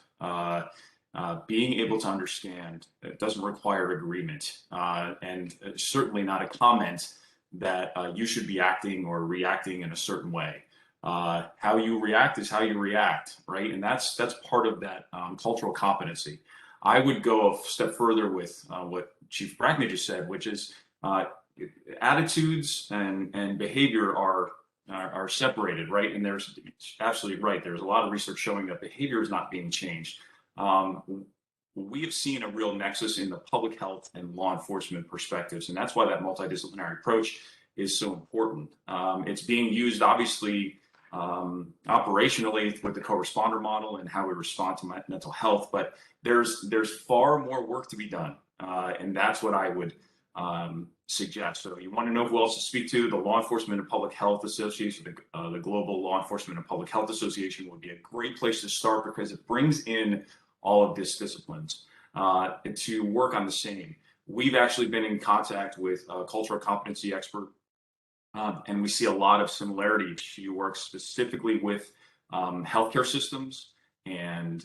Being able to understand it doesn't require agreement, and certainly not a comment that you should be acting or reacting in a certain way. How you react is how you react, right? And that's part of that cultural competency. I would go a step further with what Chief Brackney just said, which is attitudes and behavior are separated, right? And there's absolutely right. There's a lot of research showing that behavior is not being changed. We have seen a real nexus in the public health and law enforcement perspectives, and that's why that multidisciplinary approach is so important. It's being used, obviously, operationally with the co-responder model and how we respond to mental health, but there's far more work to be done, and that's what I would suggest. So you want to know who else to speak to? The Law Enforcement and Public Health Association, the Global Law Enforcement and Public Health Association would be a great place to start, because it brings in all of these disciplines to work on the same. We've actually been in contact with a cultural competency expert, and we see a lot of similarities. She works specifically with healthcare systems and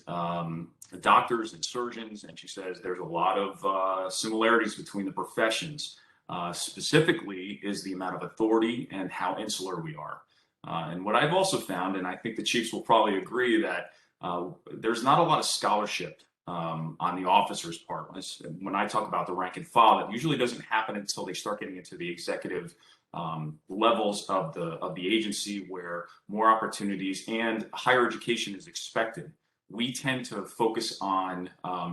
doctors and surgeons, and she says there's a lot of similarities between the professions. Specifically is the amount of authority and how insular we are. And what I've also found, and I think the chiefs will probably agree, that there's not a lot of scholarship on the officer's part. When I talk about the rank and file, it usually doesn't happen until they start getting into the executive levels of the agency, where more opportunities and higher education is expected. We tend to focus on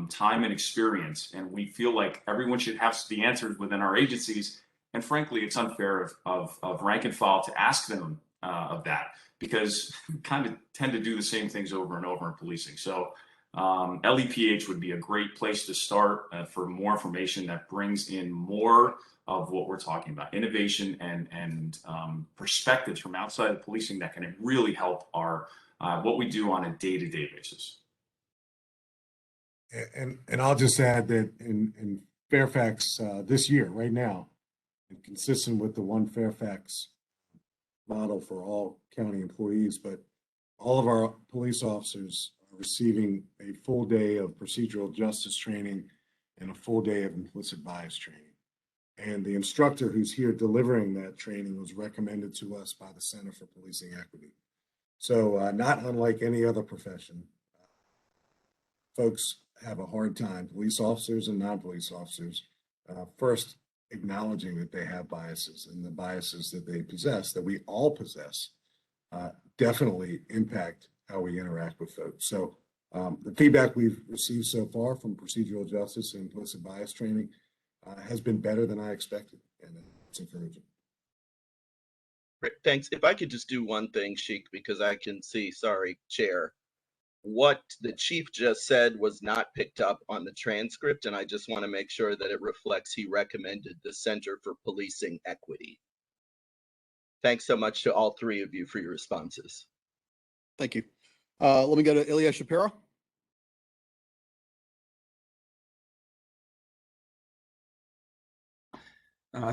time and experience, and we feel like everyone should have the answers within our agencies. And frankly, it's unfair of rank and file to ask them of that, because we kind of tend to do the same things over and over in policing. So LEPH would be a great place to start for more information that brings in more of what we're talking about, innovation and perspectives from outside of policing that can really help our what we do on a day-to-day basis. And I'll just add that in Fairfax this year, right now, and consistent with the One Fairfax model for all county employees, but all of our police officers are receiving a full day of procedural justice training and a full day of implicit bias training. And the instructor who's here delivering that training was recommended to us by the Center for Policing Equity. So not unlike any other profession, folks have a hard time, police officers and non-police officers, first acknowledging that they have biases, and the biases that they possess, that we all possess, definitely impact how we interact with folks. So the feedback we've received so far from procedural justice and implicit bias training has been better than I expected, and it's encouraging. Great, thanks. If I could just do one thing, Sheik, because I can see, sorry, Chair, what the chief just said was not picked up on the transcript, and I just want to make sure that it reflects he recommended the Center for Policing Equity. Thanks so much to all three of you for your responses. Thank you. Let me go to Ilya Shapiro.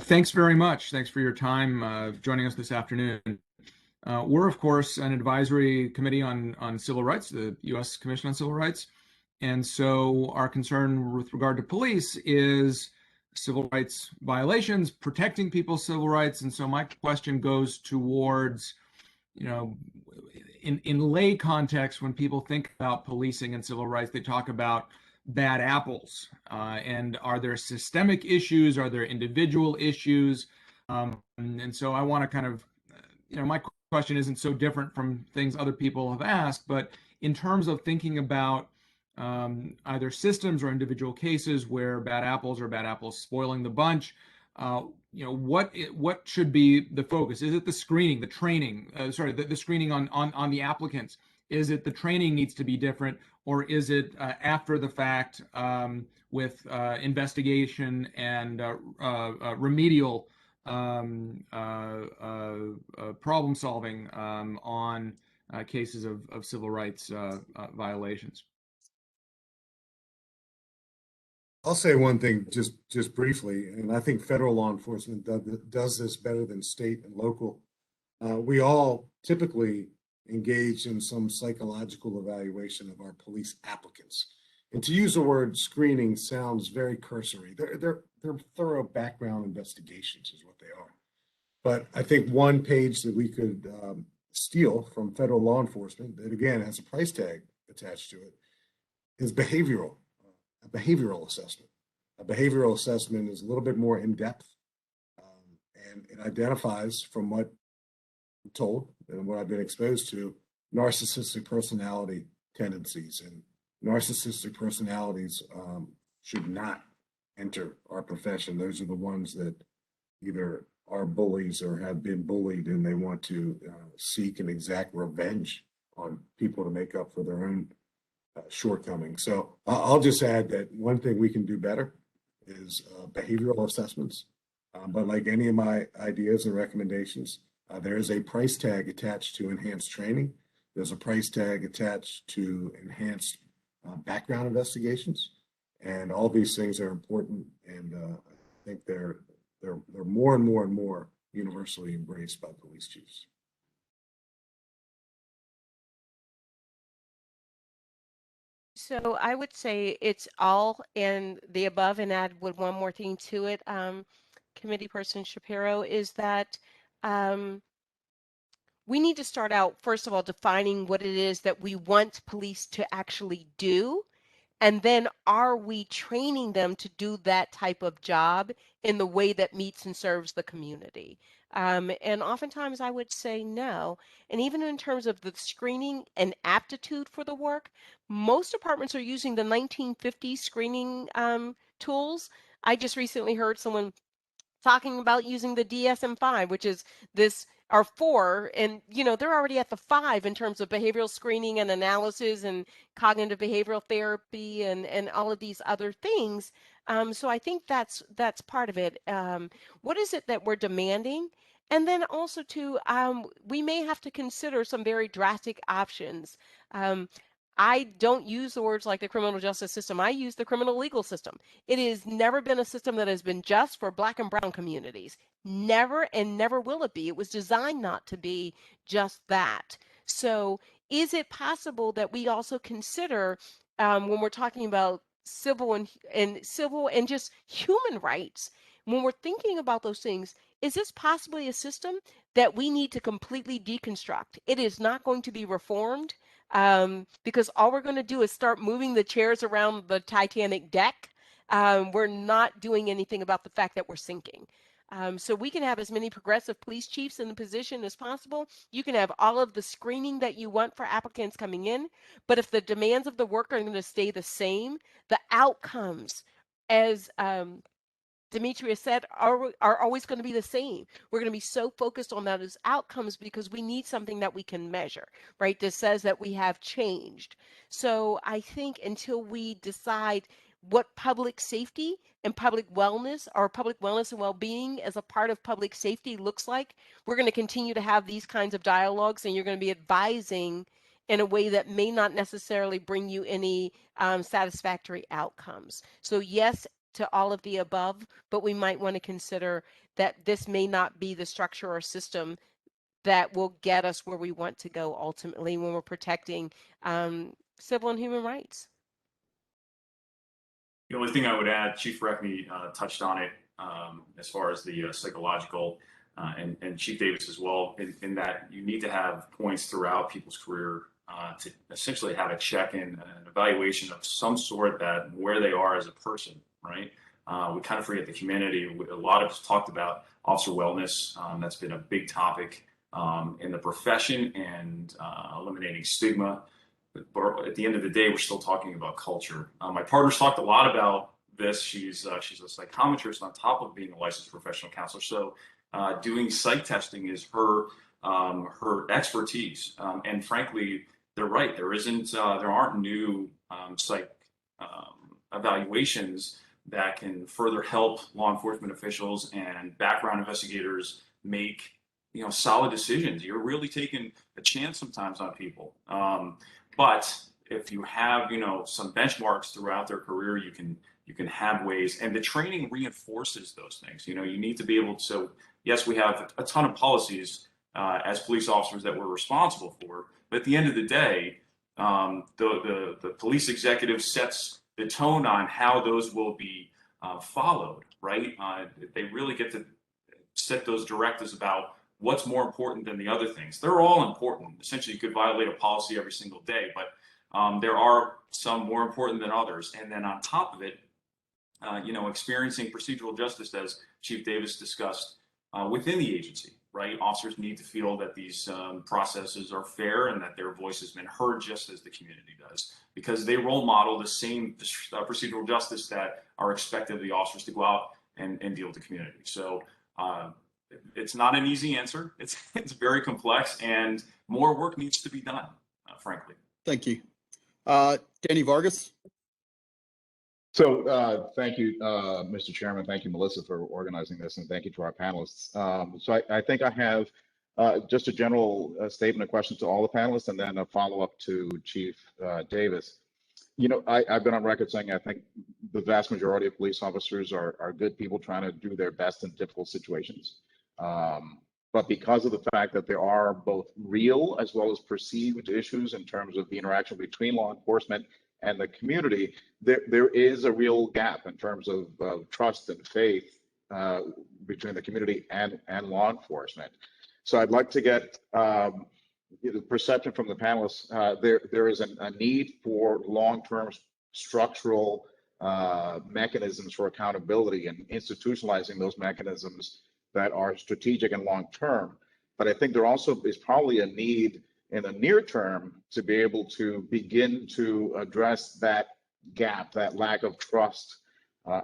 Thanks very much. Thanks for your time joining us this afternoon. We're, of course, an advisory committee on civil rights, the U.S. Commission on Civil Rights. And so our concern with regard to police is civil rights violations, protecting people's civil rights. And so my question goes towards, you know, in lay context, when people think about policing and civil rights, they talk about bad apples. And are there systemic issues? Are there individual issues? And so I want to kind of, my question isn't so different from things other people have asked, but in terms of thinking about either systems or individual cases where bad apples spoiling the bunch, what should be the focus? Is it the screening, the training, the screening on the applicants? Is it the training needs to be different, or is it after the fact with investigation and remedial problem solving on cases of civil rights violations? I'll say one thing just briefly, and I think federal law enforcement does this better than state and local. We all typically engage in some psychological evaluation of our police applicants. And to use the word screening sounds very cursory. They're thorough background investigations is what they are. But I think one page that we could steal from federal law enforcement that, again, has a price tag attached to it is a behavioral assessment. A behavioral assessment is a little bit more in depth, and it identifies, from what I'm told and what I've been exposed to, narcissistic personality tendencies. And narcissistic personalities should not enter our profession. Those are the ones that either are bullies or have been bullied, and they want to seek and exact revenge on people to make up for their own shortcomings. So I'll just add that one thing we can do better is behavioral assessments. But like any of my ideas and recommendations, there is a price tag attached to enhanced training. There's a price tag attached to enhanced background investigations, and all these things are important. And I think they're more and more universally embraced by police chiefs. So I would say it's all in the above, and add with one more thing to it, Committee Person Shapiro, is that we need to start out, first of all, defining what it is that we want police to actually do. And then are we training them to do that type of job in the way that meets and serves the community? And oftentimes I would say no. And even in terms of the screening and aptitude for the work, most departments are using the 1950s screening tools. I just recently heard someone talking about using the DSM-5, which is this, or 4, and they're already at the 5 in terms of behavioral screening and analysis and cognitive behavioral therapy and all of these other things. So I think that's part of it. What is it that we're demanding? And then also too, we may have to consider some very drastic options. I don't use the words like the criminal justice system. I use the criminal legal system. It has never been a system that has been just for Black and Brown communities. Never, and never will it be. It was designed not to be just that. So is it possible that we also consider, when we're talking about civil and just human rights, when we're thinking about those things, is this possibly a system that we need to completely deconstruct? It is not going to be reformed. Because all we're going to do is start moving the chairs around the Titanic deck. We're not doing anything about the fact that we're sinking. So we can have as many progressive police chiefs in the position as possible. You can have all of the screening that you want for applicants coming in. But if the demands of the work are going to stay the same, the outcomes, as Dimitrios said, are always going to be the same. We're going to be so focused on those outcomes because we need something that we can measure, right? That says that we have changed. So I think until we decide what public safety and public wellness or public wellness and well-being as a part of public safety looks like. We're going to continue to have these kinds of dialogues, and you're going to be advising in a way that may not necessarily bring you any satisfactory outcomes. So yes to all of the above, but we might want to consider that this may not be the structure or system that will get us where we want to go ultimately when we're protecting civil and human rights. The only thing I would add, Chief Brackney touched on it as far as the psychological and Chief Davis as well, in that you need to have points throughout people's career to essentially have a check-in, an evaluation of some sort that where they are as a person, right? We kind of forget the community. A lot of us talked about officer wellness. That's been a big topic in the profession and eliminating stigma. But at the end of the day, we're still talking about culture. My partner's talked a lot about this. She's a psychometrist on top of being a licensed professional counselor. So doing psych testing is her expertise. And frankly, they're right. There aren't new psych evaluations that can further help law enforcement officials and background investigators make solid decisions. You're really taking a chance sometimes on people. But if you have, some benchmarks throughout their career, you can have ways, and the training reinforces those things. You need to be able to. So yes, we have a ton of policies as police officers that we're responsible for, but at the end of the day, the police executive sets the tone on how those will be followed. Right? They really get to set those directives about what's more important than the other things. They're all important. Essentially, you could violate a policy every single day, but there are some more important than others. And then on top of it, experiencing procedural justice, as Chief Davis discussed, within the agency, right? Officers need to feel that these processes are fair and that their voice has been heard just as the community does, because they role model the same procedural justice that are expected of the officers to go out and deal with the community. So it's not an easy answer. It's very complex, and more work needs to be done, frankly. Thank you. Danny Vargas. So thank you, Mr. Chairman. Thank you, Melissa, for organizing this, and thank you to our panelists. So I think I have just a general statement of questions to all the panelists, and then a follow-up to Chief Davis. I've been on record saying I think the vast majority of police officers are good people trying to do their best in difficult situations. But because of the fact that there are both real as well as perceived issues in terms of the interaction between law enforcement and the community, there is a real gap in terms of trust and faith between the community and law enforcement. So I'd like to get the perception from the panelists. There is a need for long-term structural mechanisms for accountability and institutionalizing those mechanisms that are strategic and long-term. But I think there also is probably a need in the near term to be able to begin to address that gap, that lack of trust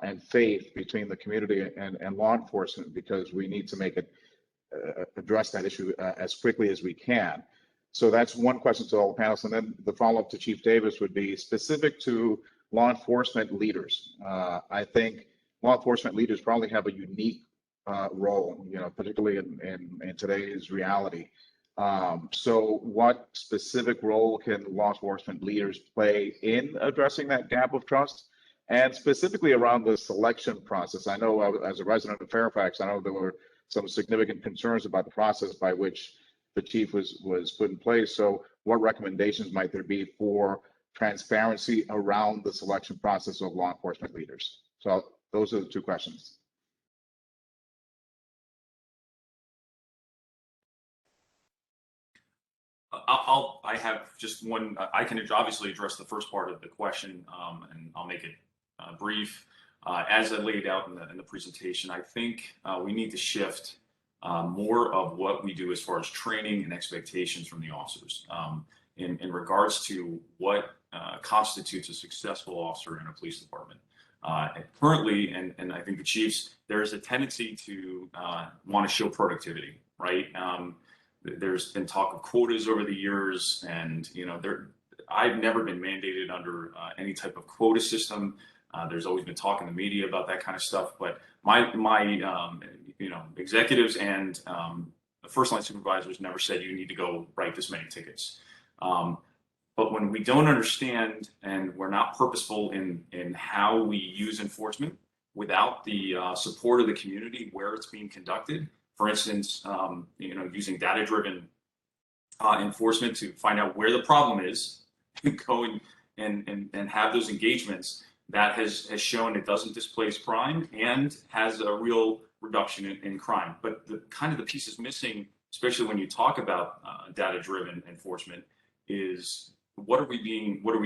and faith between the community and law enforcement, because we need to make it address that issue as quickly as we can. So that's one question to all the panelists. And then the follow-up to Chief Davis would be specific to law enforcement leaders. I think law enforcement leaders probably have a unique role, particularly in today's reality. So what specific role can law enforcement leaders play in addressing that gap of trust? And specifically around the selection process. I know as a resident of Fairfax, I know there were some significant concerns about the process by which the chief was put in place. So what recommendations might there be for transparency around the selection process of law enforcement leaders? So those are the two questions. I have just one. I can obviously address the first part of the question, and I'll make it brief. As I laid out in the presentation, I think we need to shift more of what we do as far as training and expectations from the officers in regards to what constitutes a successful officer in a police department. Currently, and I think the chiefs, there is a tendency to want to show productivity, right? There's been talk of quotas over the years, and I've never been mandated under any type of quota system. There's always been talk in the media about that kind of stuff, but my executives and the first line supervisors never said you need to go write this many tickets. But when we don't understand and we're not purposeful in how we use enforcement without the support of the community where it's being conducted, for instance, using data-driven enforcement to find out where the problem is, go and have those engagements, that has shown it doesn't displace crime and has a real reduction in crime. But the piece is missing, especially when you talk about data-driven enforcement, is what are we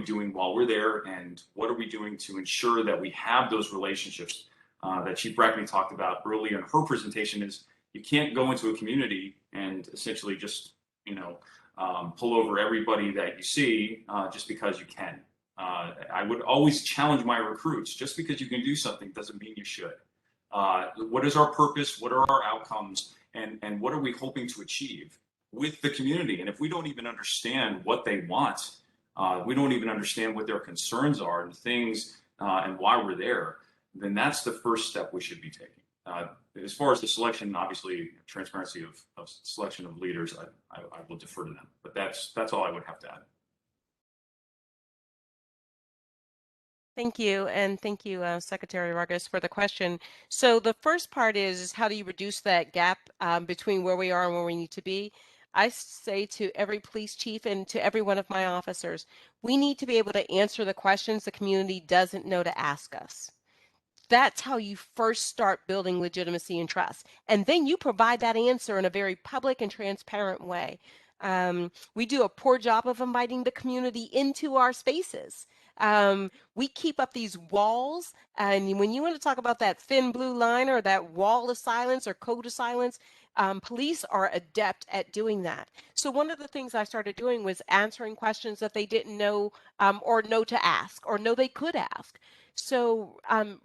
doing while we're there, and what are we doing to ensure that we have those relationships that Chief Brackney talked about earlier in her presentation. Is you can't go into a community and essentially just pull over everybody that you see just because you can. I would always challenge my recruits: just because you can do something doesn't mean you should. What is our purpose? What are our outcomes? And what are we hoping to achieve with the community? And if we don't even understand what they want, we don't even understand what their concerns are and things and why we're there, then that's the first step we should be taking. As far as the selection, obviously, transparency of selection of leaders, I will defer to them. But that's all I would have to add. Thank you, and thank you, Secretary Vargas, for the question. So the first part is how do you reduce that gap between where we are and where we need to be? I say to every police chief and to every one of my officers, we need to be able to answer the questions the community doesn't know to ask us. That's how you first start building legitimacy and trust. And then you provide that answer in a very public and transparent way. We do a poor job of inviting the community into our spaces. We keep up these walls, and when you want to talk about that thin blue line or that wall of silence or code of silence, police are adept at doing that. So one of the things I started doing was answering questions that they didn't know or know to ask or know they could ask. So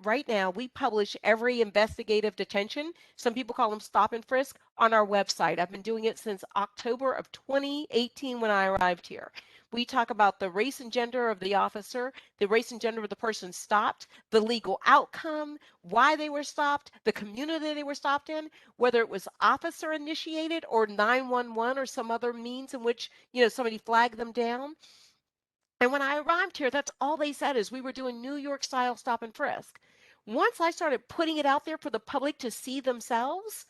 right now we publish every investigative detention, some people call them stop and frisk, on our website. I've been doing it since October of 2018 when I arrived here. We talk about the race and gender of the officer, the race and gender of the person stopped, the legal outcome, why they were stopped, the community they were stopped in, whether it was officer initiated or 911 or some other means in which somebody flagged them down. And when I arrived here, that's all they said is we were doing New York style stop and frisk. Once I started putting it out there for the public to see themselves,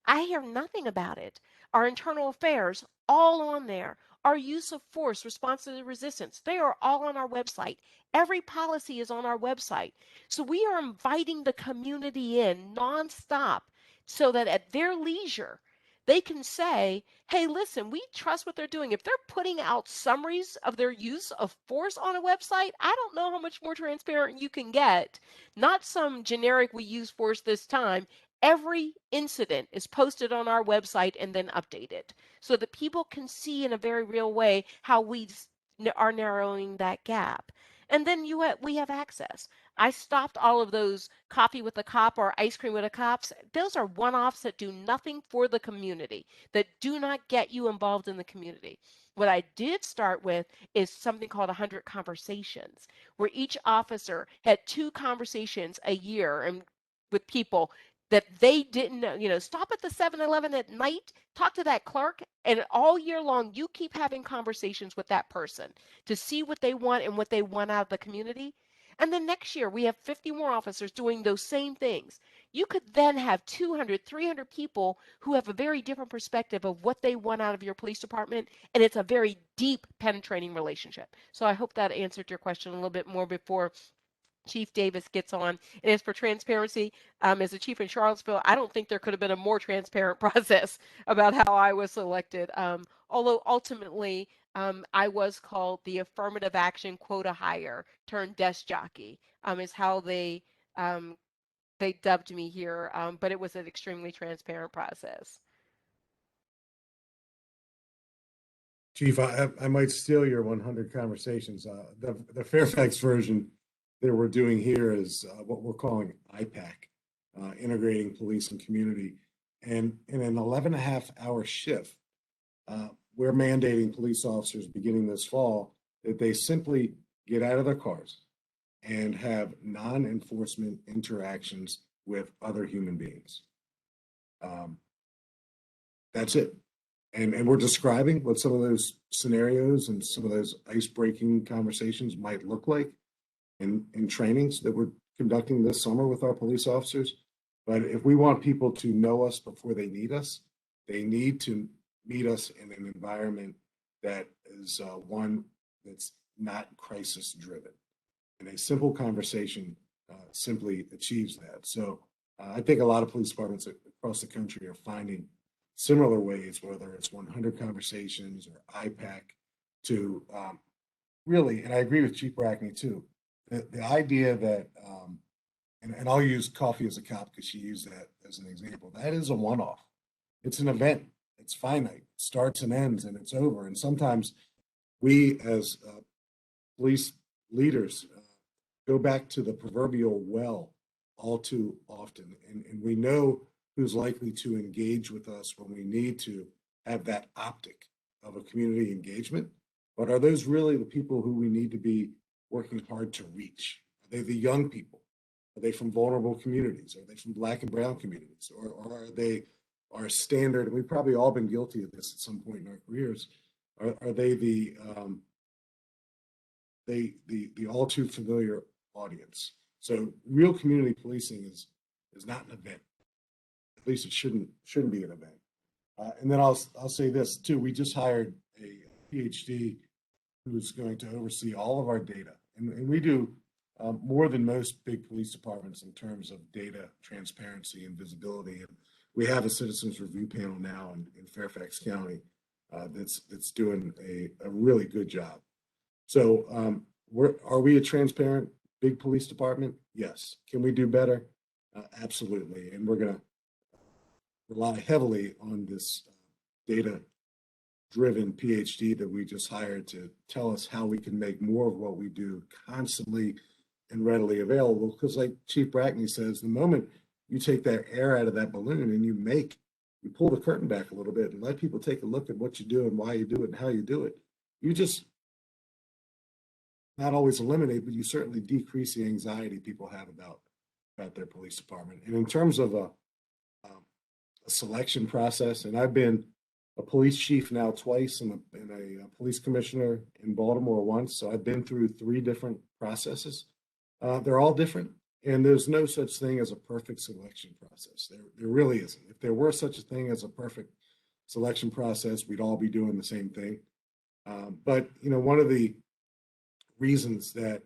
I hear nothing about it. Our internal affairs, all on there. Our use of force, response to the resistance, they are all on our website. Every policy is on our website. So we are inviting the community in nonstop so that at their leisure, they can say, hey, listen, we trust what they're doing. If they're putting out summaries of their use of force on a website, I don't know how much more transparent you can get. Not some generic, we use force this time. Every incident is posted on our website and then updated so that people can see in a very real way how we are narrowing that gap. And then we have access. I stopped all of those coffee with a cop or ice cream with a cops. Those are one-offs that do nothing for the community, that do not get you involved in the community. What I did start with is something called 100 conversations, where each officer had 2 conversations a year and with people that they didn't know. Stop at the 7-Eleven at night, talk to that clerk, and all year long, you keep having conversations with that person to see what they want and what they want out of the community. And then next year, we have 50 more officers doing those same things. You could then have 200, 300 people who have a very different perspective of what they want out of your police department, and it's a very deep, penetrating relationship. So I hope that answered your question a little bit more before Chief Davis gets on. And as for transparency, as a chief in Charlottesville, I don't think there could have been a more transparent process about how I was selected. Although ultimately, I was called the affirmative action quota hire turned desk jockey, is how they dubbed me here. But it was an extremely transparent process. Chief, I might steal your 100 conversations. The Fairfax version that we're doing here is what we're calling IPAC, integrating police and community. And in an 11.5-hour shift, we're mandating police officers beginning this fall that they simply get out of their cars, and have non-enforcement interactions with other human beings. That's it. And we're describing what some of those scenarios and some of those ice-breaking conversations might look like in trainings that we're conducting this summer with our police officers. But if we want people to know us before they need us, they need to meet us in an environment that is one that's not crisis driven. And a simple conversation simply achieves that. So I think a lot of police departments across the country are finding similar ways, whether it's 100 conversations or IPAC, to really, and I agree with Chief Brackney too, the idea that, and I'll use coffee as a cop because she used that as an example, that is a one-off. It's an event. It's finite. It starts and ends and it's over. And sometimes we as police leaders go back to the proverbial well all too often. And we know who's likely to engage with us when we need to have that optic of a community engagement. But are those really the people who we need to be working hard to reach? Are they the young people? Are they from vulnerable communities? Are they from Black and brown communities? Or are they our standard? And we've probably all been guilty of this at some point in our careers. Are they the all too familiar audience? So real community policing is not an event. At least it shouldn't be an event. And then I'll say this too. We just hired a PhD who's going to oversee all of our data, and we do more than most big police departments in terms of data transparency and visibility. And we have a citizens review panel now in Fairfax County that's doing a really good job. So are we a transparent big police department? Yes. Can we do better? Absolutely. And we're going to rely heavily on this data-driven PhD that we just hired to tell us how we can make more of what we do constantly and readily available. Because like Chief Brackney says, the moment you take that air out of that balloon and you pull the curtain back a little bit and let people take a look at what you do and why you do it and how you do it, you just not always eliminate, but you certainly decrease the anxiety people have about their police department. And in terms of a selection process, and I've been a police chief now twice and a police commissioner in Baltimore once, so I've been through 3 different processes. They're all different, and there's no such thing as a perfect selection process. There really isn't. If there were such a thing as a perfect selection process, we'd all be doing the same thing. But one of the reasons that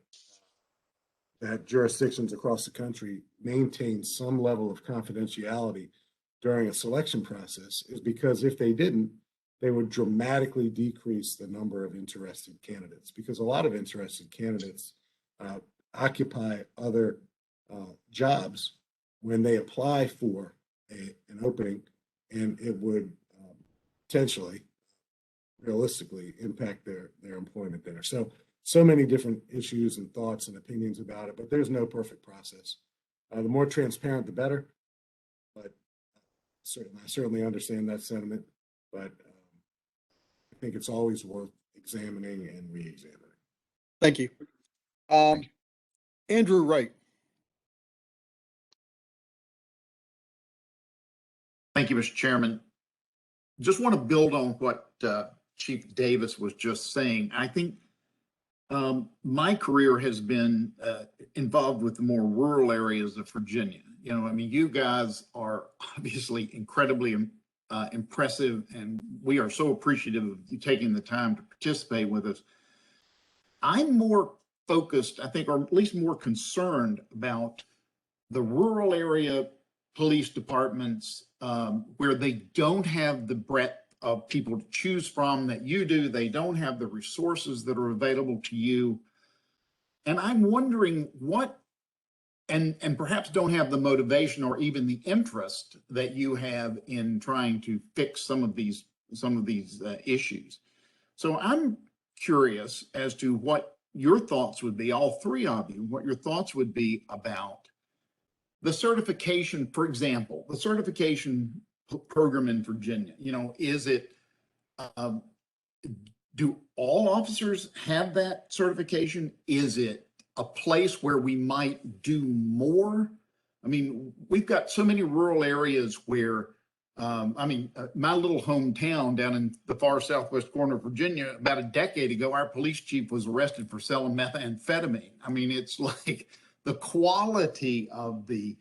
jurisdictions across the country maintain some level of confidentiality during a selection process is because if they didn't, they would dramatically decrease the number of interested candidates, because a lot of interested candidates occupy other jobs when they apply for an opening, and it would potentially, realistically, impact their employment there. So many different issues and thoughts and opinions about it, but there's no perfect process. The more transparent, the better. But I certainly understand that sentiment, but I think it's always worth examining and re-examining. Thank you. Andrew Wright. Thank you, Mr. Chairman. Just want to build on what Chief Davis was just saying. I think my career has been involved with the more rural areas of Virginia. You guys are obviously incredibly impressive, and we are so appreciative of you taking the time to participate with us. I'm more focused, I think, or at least more concerned about the rural area police departments where they don't have the breadth of people to choose from that you do. They don't have the resources that are available to you. And I'm wondering what, and perhaps don't have the motivation or even the interest that you have in trying to fix some of these issues. So I'm curious as to what your thoughts would be, all 3 of you, what your thoughts would be about the certification, for example, the certification program in Virginia. Is it, do all officers have that certification? Is it a place where we might do more? I mean, we've got so many rural areas where, my little hometown down in the far southwest corner of Virginia, about a decade ago, our police chief was arrested for selling methamphetamine. I mean, it's like the quality of the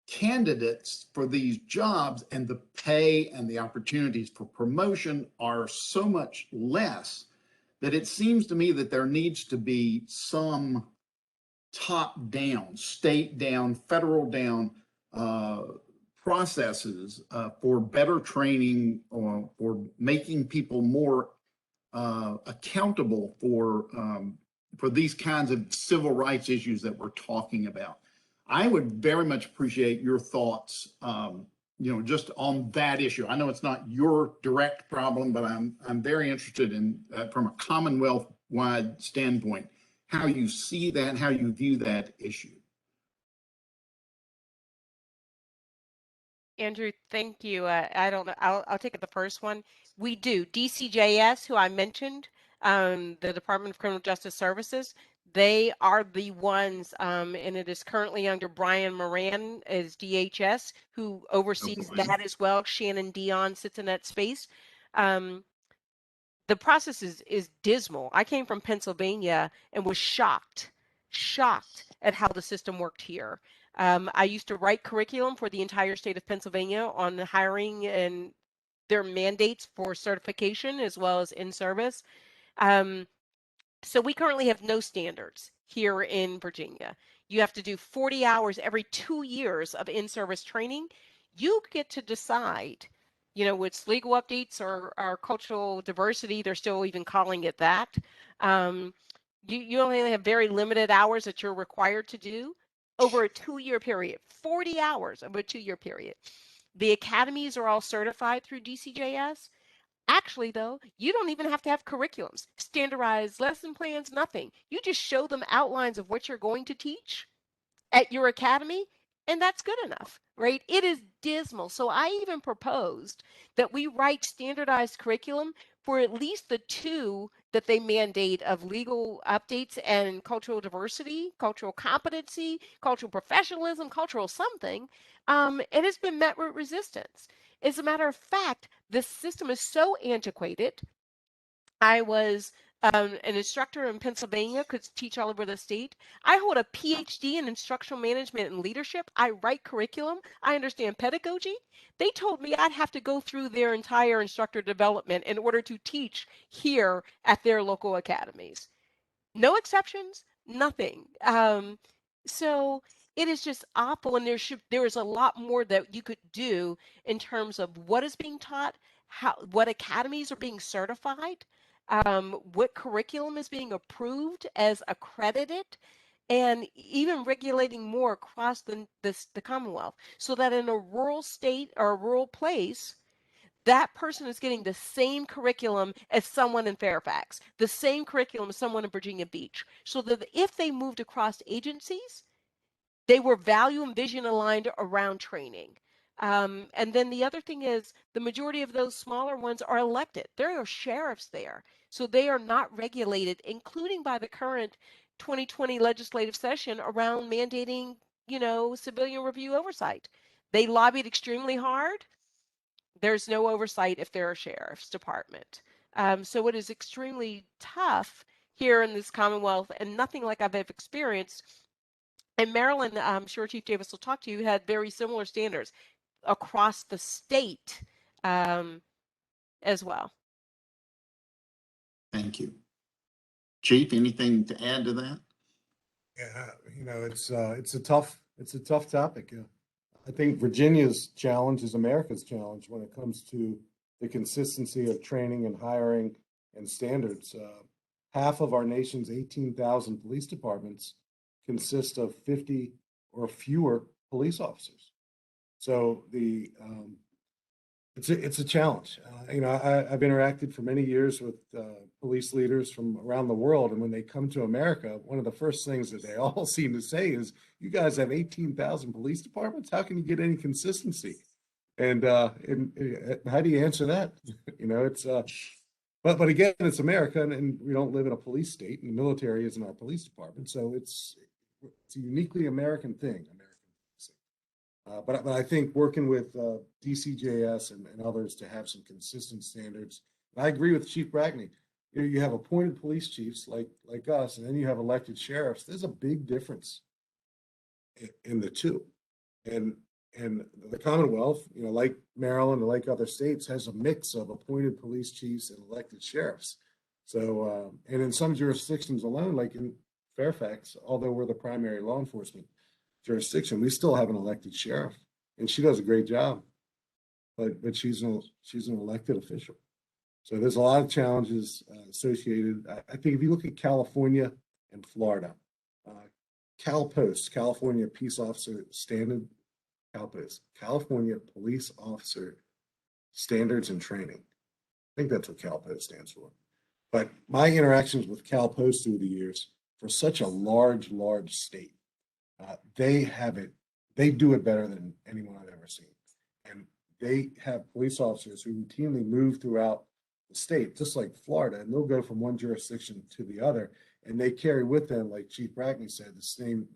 candidates for these jobs and the pay and the opportunities for promotion are so much less that it seems to me that there needs to be some top down, state down, federal down processes for better training or for making people more accountable for these kinds of civil rights issues that we're talking about. I would very much appreciate your thoughts, just on that issue. I know it's not your direct problem, but I'm very interested in, from a Commonwealth-wide standpoint, how you see that, how you view that issue. Andrew, thank you. I don't know. I'll take it the first one. We do. DCJS, who I mentioned, the Department of Criminal Justice Services, they are the ones, and it is currently under Brian Moran as DHS, who oversees that as well. Shannon Dion sits in that space. The process is dismal. I came from Pennsylvania and was shocked at how the system worked here. I used to write curriculum for the entire state of Pennsylvania on hiring and their mandates for certification as well as in service. So we currently have no standards here in Virginia. You have to do 40 hours every 2 years of in-service training. You get to decide, it's legal updates or cultural diversity. They're still even calling it that. You only have very limited hours that you're required to do over a 2-year period, 40 hours over a 2-year period. The academies are all certified through DCJS. Actually, though, you don't even have to have curriculums, standardized lesson plans, nothing. You just show them outlines of what you're going to teach at your academy, and that's good enough, right? It is dismal. So I even proposed that we write standardized curriculum for at least the 2 that they mandate of legal updates and cultural diversity, cultural competency, cultural professionalism, cultural something, and it's been met with resistance. As a matter of fact, this system is so antiquated. I was an instructor in Pennsylvania, could teach all over the state. I hold a PhD in instructional management and leadership. I write curriculum. I understand pedagogy. They told me I'd have to go through their entire instructor development in order to teach here at their local academies. No exceptions, nothing. So it is just awful, and there is a lot more that you could do in terms of what is being taught, what academies are being certified, what curriculum is being approved as accredited, and even regulating more across the Commonwealth, so that in a rural state or a rural place, that person is getting the same curriculum as someone in Fairfax, the same curriculum as someone in Virginia Beach, so that if they moved across agencies, they were value and vision aligned around training. And then the other thing is the majority of those smaller ones are elected. There are sheriffs there. So they are not regulated, including by the current 2020 legislative session around mandating, civilian review oversight. They lobbied extremely hard. There's no oversight if they're a sheriff's department. So it is extremely tough here in this Commonwealth, and nothing like I've ever experienced. And Maryland, I'm sure Chief Davis will talk to you, had very similar standards across the state as well. Thank you. Chief, anything to add to that? Yeah, it's a tough topic. Yeah. I think Virginia's challenge is America's challenge when it comes to the consistency of training and hiring and standards. Half of our nation's 18,000 police departments consist of 50 or fewer police officers. So it's a challenge. I've interacted for many years with police leaders from around the world, and when they come to America, one of the first things that they all seem to say is, "You guys have 18,000 police departments. How can you get any consistency?" And how do you answer that? But again, it's America, and we don't live in a police state, and the military isn't our police department. So it's a uniquely American thing, American policing. But I think working with DCJS and others to have some consistent standards. And I agree with Chief Brackney. You have appointed police chiefs like us, and then you have elected sheriffs. There's a big difference in the two. And the Commonwealth, like Maryland or like other states, has a mix of appointed police chiefs and elected sheriffs. So, and in some jurisdictions alone, like in Fairfax, although we're the primary law enforcement jurisdiction, we still have an elected sheriff, and she does a great job. But she's an elected official. So there's a lot of challenges associated. I think if you look at California and Florida, CalPOST, California Peace Officer Standard, CalPOST, California Police Officer Standards and Training. I think that's what CalPOST stands for. But my interactions with CalPOST through the years, for such a large state, they do it better than anyone I've ever seen. And they have police officers who routinely move throughout the state, just like Florida, and they'll go from one jurisdiction to the other, and they carry with them, like Chief Brackney said, the same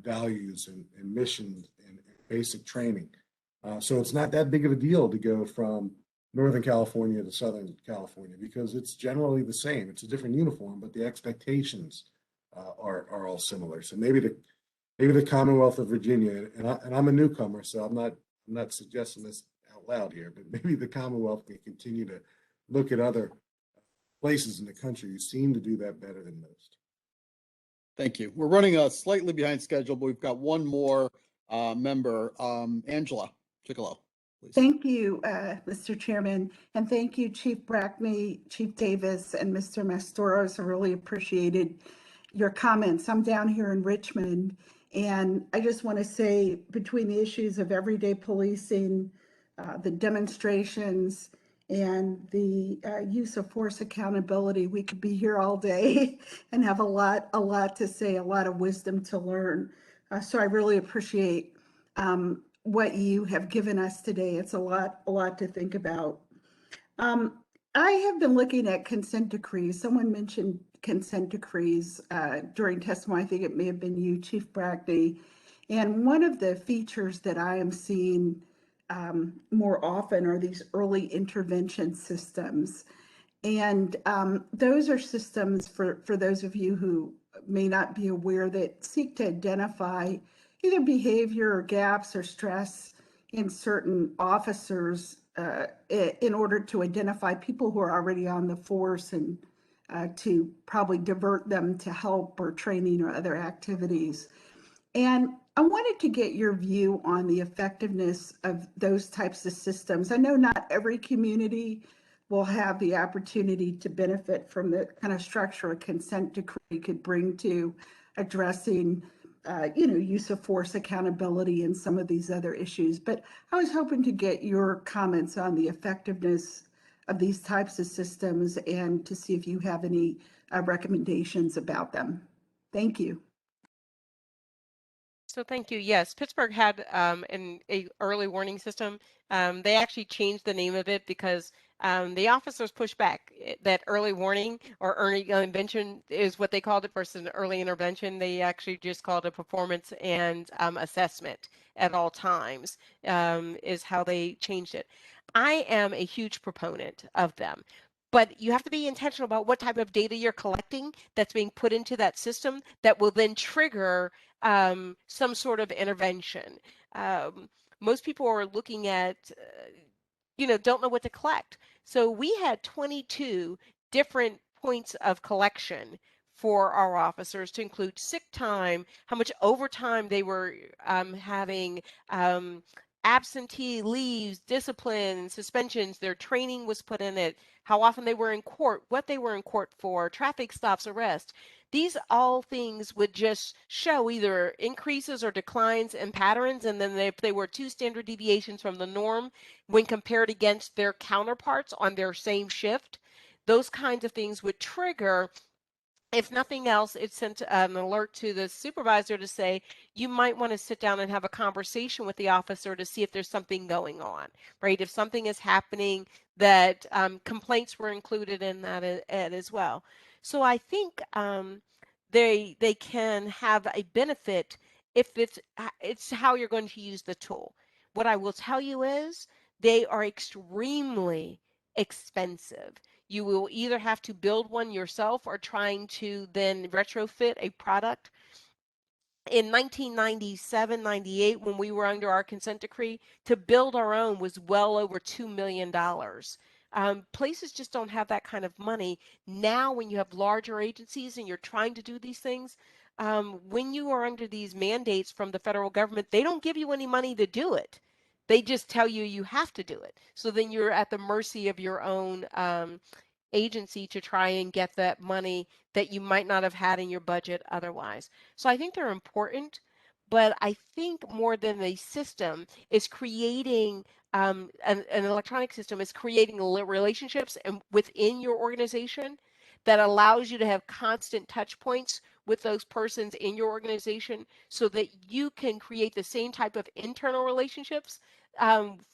values and missions and basic training. So it's not that big of a deal to go from Northern California to Southern California, because it's generally the same. It's a different uniform, but the expectations are all similar. So maybe the Commonwealth of Virginia, and I'm a newcomer, so I'm not suggesting this out loud here, but maybe the Commonwealth can continue to look at other places in the country who seem to do that better than most. Thank you. We're running slightly behind schedule, but we've got one more member, Angela Chickalow, please. Thank you, Mr. Chairman, and thank you, Chief Brackney, Chief Davis, and Mr. Mastoras. I really appreciated your comments. I'm down here in Richmond, and I just want to say, between the issues of everyday policing, the demonstrations, and the use of force accountability, we could be here all day and have a lot to say, a lot of wisdom to learn. So I really appreciate what you have given us today. It's a lot to think about. I have been looking at consent decrees. Someone mentioned consent decrees during testimony. I think it may have been you, Chief Brackney. And one of the features that I am seeing more often are these early intervention systems. And those are systems, for those of you who may not be aware, that seek to identify either behavior or gaps or stress in certain officers in order to identify people who are already on the force and to probably divert them to help or training or other activities. And I wanted to get your view on the effectiveness of those types of systems. I know not every community will have the opportunity to benefit from the kind of structure a consent decree could bring to addressing use of force accountability and some of these other issues. But I was hoping to get your comments on the effectiveness of these types of systems and to see if you have any recommendations about them. Thank you. So thank you. Yes, Pittsburgh had an early warning system. They actually changed the name of it because the officers pushed back. That early warning or early intervention is what they called it versus an early intervention. They actually just called it performance and assessment at all times is how they changed it. I am a huge proponent of them. But you have to be intentional about what type of data you're collecting that's being put into that system that will then trigger some sort of intervention. Most people are looking at, don't know what to collect. So we had 22 different points of collection for our officers, to include sick time, how much overtime they were having, absentee leaves, discipline, suspensions, their training was put in it, how often they were in court, what they were in court for, traffic stops, arrest. These all things would just show either increases or declines in patterns. And then if they were 2 standard deviations from the norm when compared against their counterparts on their same shift, those kinds of things would trigger If nothing else, it sent an alert to the supervisor to say, you might want to sit down and have a conversation with the officer to see if there's something going on, right? If something is happening, that complaints were included in that as well. So I think they can have a benefit if it's how you're going to use the tool. What I will tell you is they are extremely expensive. You will either have to build one yourself or trying to then retrofit a product. In 1997, 98, when we were under our consent decree, to build our own was well over $2 million. Places just don't have that kind of money. Now, when you have larger agencies and you're trying to do these things, when you are under these mandates from the federal government, they don't give you any money to do it. They just tell you you have to do it. So then you're at the mercy of your own agency to try and get that money that you might not have had in your budget otherwise. So I think they're important, but I think more than a system is creating an electronic system is creating relationships and within your organization that allows you to have constant touch points with those persons in your organization so that you can create the same type of internal relationships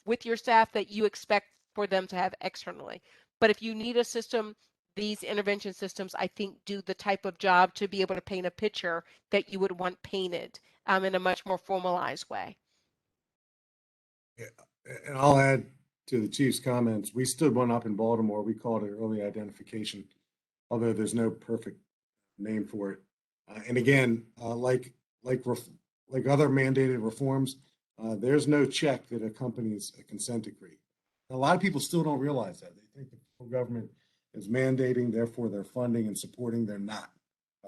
with your staff that you expect for them to have externally. But if you need a system, these intervention systems, I think, do the type of job to be able to paint a picture that you would want painted in a much more formalized way. Yeah, and I'll add to the chief's comments. We stood one up in Baltimore. We called it early identification, although there's no perfect name for it. And again, like other mandated reforms, there's no check that accompanies a consent decree. A lot of people still don't realize that. They think the federal government is mandating, therefore they're funding and supporting. They're not.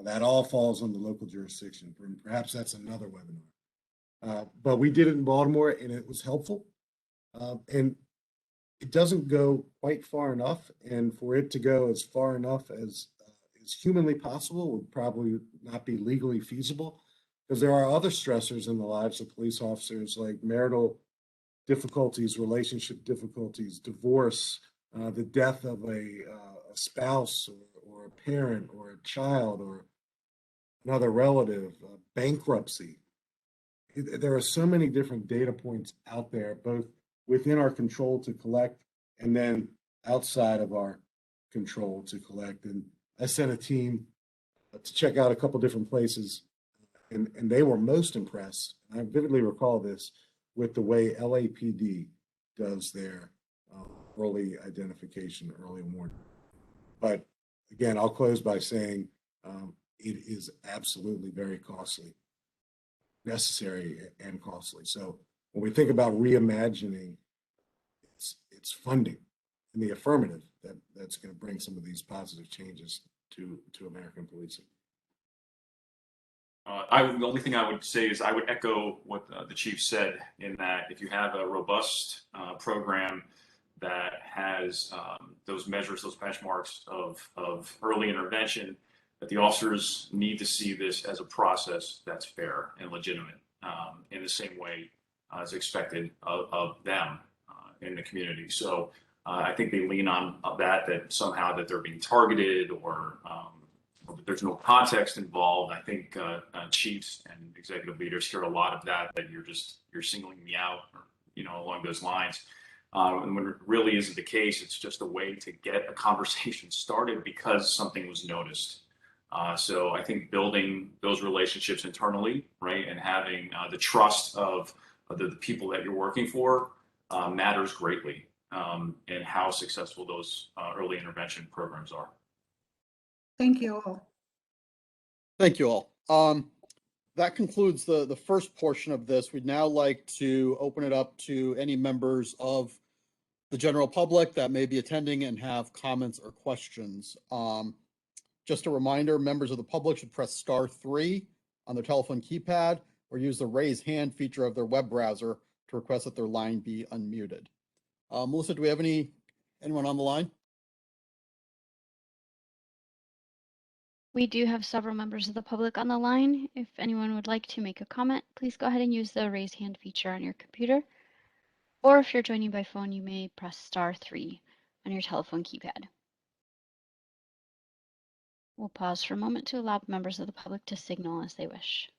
That all falls on the local jurisdiction. Perhaps that's another webinar. But we did it in Baltimore, and it was helpful. And it doesn't go quite far enough. And for it to go as far enough as is humanly possible would probably not be legally feasible, because there are other stressors in the lives of police officers, like marital difficulties, relationship difficulties, divorce, the death of a spouse or a parent or a child or another relative, bankruptcy. There are so many different data points out there, both within our control to collect and then outside of our control to collect. And I sent a team to check out a couple different places, and they were most impressed. And I vividly recall this with the way LAPD does their early identification, early warning. But again, I'll close by saying it is absolutely very costly, necessary and costly. So when we think about reimagining, it's funding in the affirmative that's going to bring some of these positive changes to American policing. The only thing I would say is I would echo what the chief said, in that if you have a robust program that has those measures, those benchmarks of early intervention, that the officers need to see this as a process that's fair and legitimate, in the same way as expected of them in the community. So I think they lean on that somehow that they're being targeted or there's no context involved. I think chiefs and executive leaders hear a lot of that you're singling me out, or along those lines. And when it really isn't the case, it's just a way to get a conversation started because something was noticed. So I think building those relationships internally, right, and having the trust of the people that you're working for matters greatly in how successful those early intervention programs are. Thank you all. Thank you all. That concludes the first portion of this. We'd now like to open it up to any members of the general public that may be attending and have comments or questions. Just a reminder, members of the public should press *3 on their telephone keypad or use the raise hand feature of their web browser to request that their line be unmuted. Melissa, do we have anyone on the line? We do have several members of the public on the line. If anyone would like to make a comment, please go ahead and use the raise hand feature on your computer. Or if you're joining by phone, you may press *3 on your telephone keypad. We'll pause for a moment to allow members of the public to signal as they wish.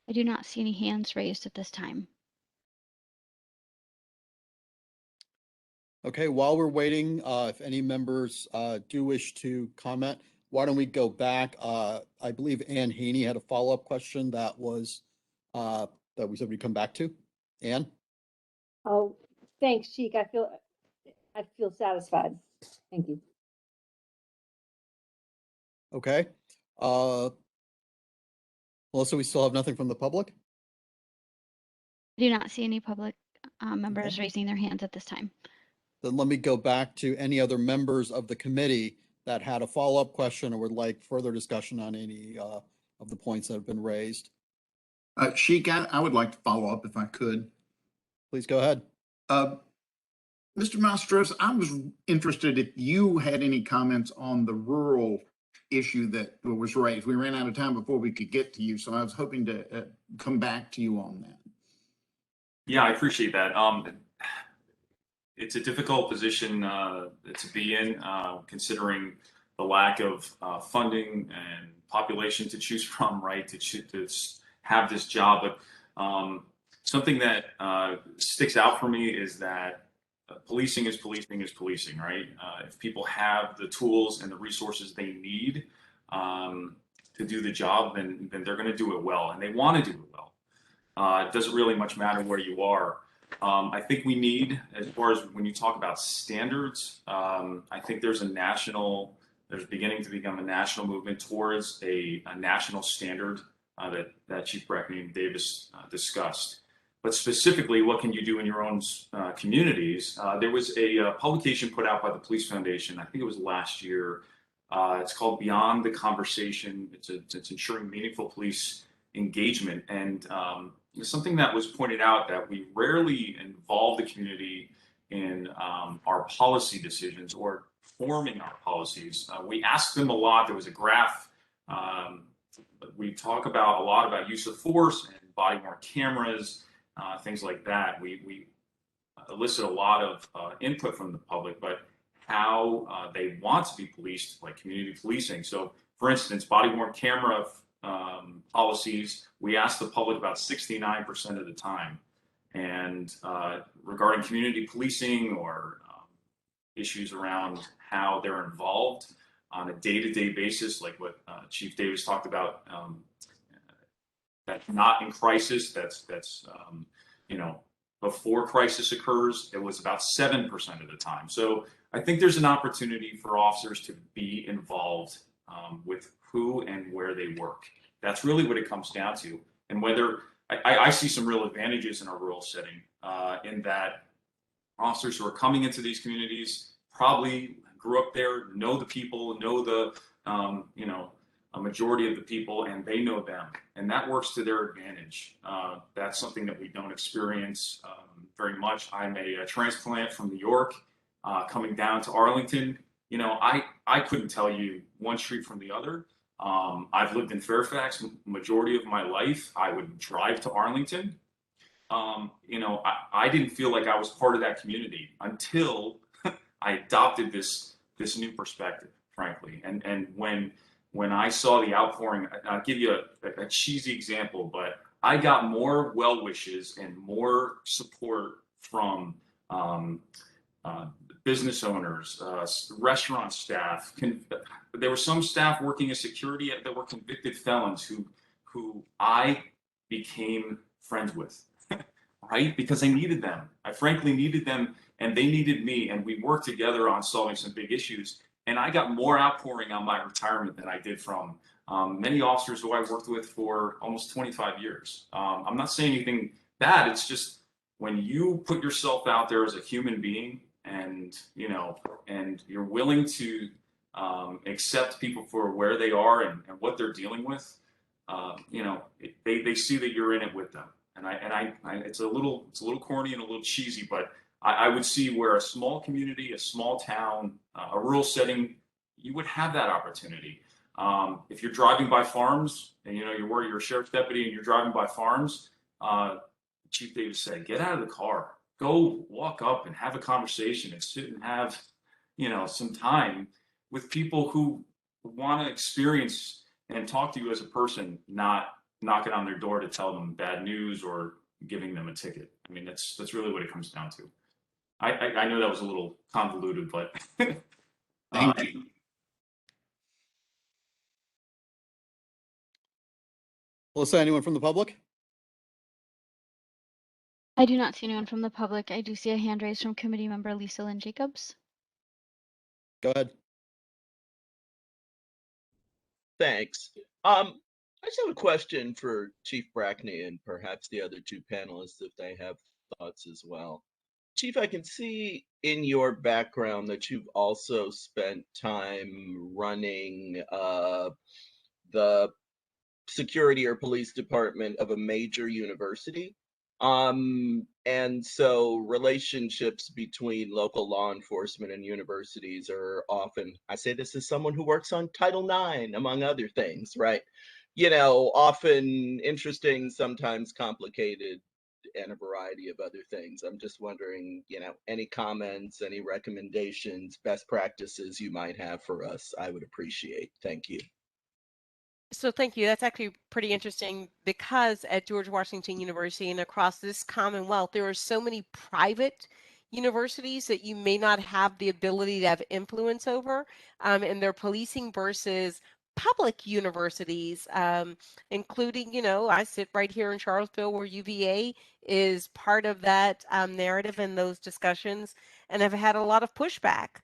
I do not see any hands raised at this time. Okay, while we're waiting, if any members do wish to comment, why don't we go back? I believe Ann Haney had a follow-up question that was that we said we'd come back to. Ann? Oh, thanks, Sheik. I feel satisfied. Thank you. Okay. Melissa, we still have nothing from the public? I do not see any public members raising their hands at this time. Then let me go back to any other members of the committee that had a follow-up question or would like further discussion on any of the points that have been raised. Sheik, I would like to follow up if I could. Please go ahead. Mr. Mastoras, I was interested if you had any comments on the rural issue that was raised. We ran out of time before we could get to you, so I was hoping to come back to you on that. Yeah, I appreciate that. It's a difficult position to be in, considering the lack of funding and population to choose from, right? To have this job, but something that sticks out for me is that policing is policing, right? If people have the tools and the resources they need to do the job, then they're going to do it well, and they want to do it well. It doesn't really much matter where you are. I think we need, as far as when you talk about standards, I think there's beginning to become a national movement towards a national standard that Chief Brackney and Davis discussed. But specifically, what can you do in your own communities? There was a publication put out by the Police Foundation, I think it was last year. It's called Beyond the Conversation. It's ensuring meaningful police engagement. And something that was pointed out, that we rarely involve the community in our policy decisions or forming our policies. We ask them a lot. There was a graph. We talk a lot about use of force and body-worn cameras. Things like that. We elicit a lot of input from the public, but how they want to be policed, like community policing. So, for instance, body-worn camera policies, we ask the public about 69% of the time. And regarding community policing or issues around how they're involved on a day-to-day basis, like what Chief Davis talked about, that's not in crisis, that's before crisis occurs, it was about 7% of the time. So I think there's an opportunity for officers to be involved with who and where they work. That's really what it comes down to. And whether I see some real advantages in a rural setting, in that officers who are coming into these communities probably grew up there, know the people, know the a majority of the people, and they know them, and that works to their advantage. That's something that we don't experience very much. I'm a transplant from New York, coming down to Arlington. I couldn't tell you one street from the other. I've lived in Fairfax majority of my life. I would drive to Arlington. I didn't feel like I was part of that community until I adopted this new perspective, frankly. And when I saw the outpouring, I'll give you a cheesy example, but I got more well wishes and more support from business owners, restaurant staff. There were some staff working as security that were convicted felons who I became friends with, right? Because I needed them. I frankly needed them, and they needed me, and we worked together on solving some big issues. And I got more outpouring on my retirement than I did from many officers who I worked with for almost 25 years. I'm not saying anything bad. It's just when you put yourself out there as a human being, and you're willing to accept people for where they are and what they're dealing with, they see that you're in it with them. And I it's a little corny and a little cheesy, but I would see where a small community, a small town, a rural setting, you would have that opportunity. If you're driving by farms and you're a sheriff's deputy and you're driving by farms, Chief Davis said, get out of the car, go walk up and have a conversation and sit and have, some time with people who want to experience and talk to you as a person, not knocking on their door to tell them bad news or giving them a ticket. I mean, that's really what it comes down to. I know that was a little convoluted, but Thank you. Melissa, anyone from the public? I do not see anyone from the public. I do see a hand raised from committee member Lisa Lynn Jacobs. Go ahead. Thanks. I just have a question for Chief Brackney and perhaps the other two panelists if they have thoughts as well. Chief, I can see in your background that you've also spent time running the security or police department of a major university. And so relationships between local law enforcement and universities are often, I say this as someone who works on Title IX, among other things, right? Often interesting, sometimes complicated, and a variety of other things. I'm just wondering, any comments, any recommendations, best practices you might have for us, I would appreciate. Thank you. So thank you. That's actually pretty interesting because at George Washington University and across this Commonwealth, there are so many private universities that you may not have the ability to have influence over, and they're policing versus public universities, including, I sit right here in Charlotteville where UVA is part of that narrative and those discussions, and have had a lot of pushback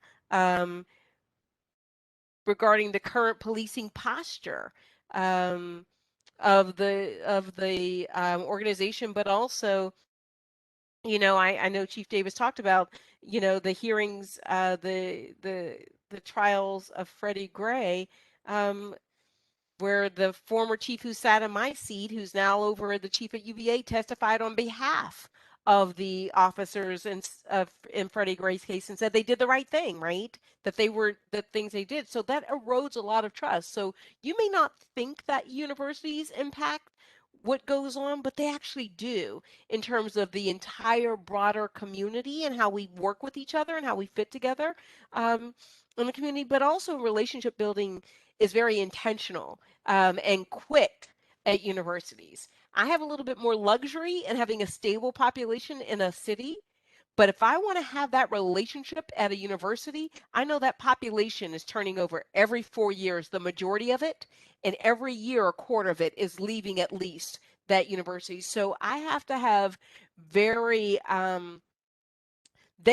regarding the current policing posture of the organization, but also, I know Chief Davis talked about, the hearings, the trials of Freddie Gray, where the former chief who sat in my seat, who's now over the chief at UVA, testified on behalf of the officers in Freddie Gray's case and said they did the right thing, right? That they were the things they did. So that erodes a lot of trust. So you may not think that universities impact what goes on, but they actually do in terms of the entire broader community and how we work with each other and how we fit together in the community, but also relationship building is very intentional and quick at universities. I have a little bit more luxury in having a stable population in a city, but if I want to have that relationship at a university, I know that population is turning over every 4 years, the majority of it, and every year a quarter of it is leaving at least that university. So I have to have they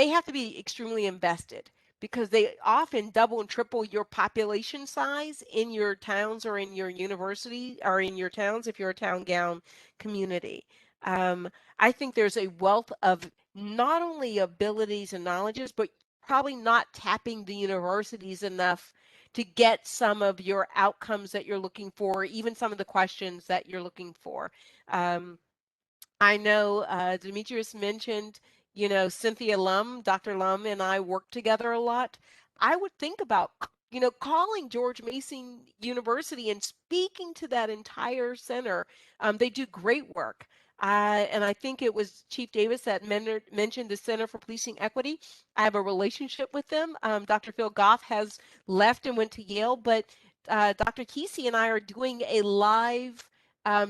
have to be extremely invested because they often double and triple your population size in your towns or in your university or in your towns if you're a town gown community. I think there's a wealth of not only abilities and knowledges, but probably not tapping the universities enough to get some of your outcomes that you're looking for, even some of the questions that you're looking for. I know Dimitrios mentioned, Cynthia Lum, Dr. Lum and I work together a lot. I would think about, calling George Mason University and speaking to that entire center. They do great work. And I think it was Chief Davis that mentioned the Center for Policing Equity. I have a relationship with them. Dr. Phil Goff has left and went to Yale, but Dr. Kesey and I are doing a live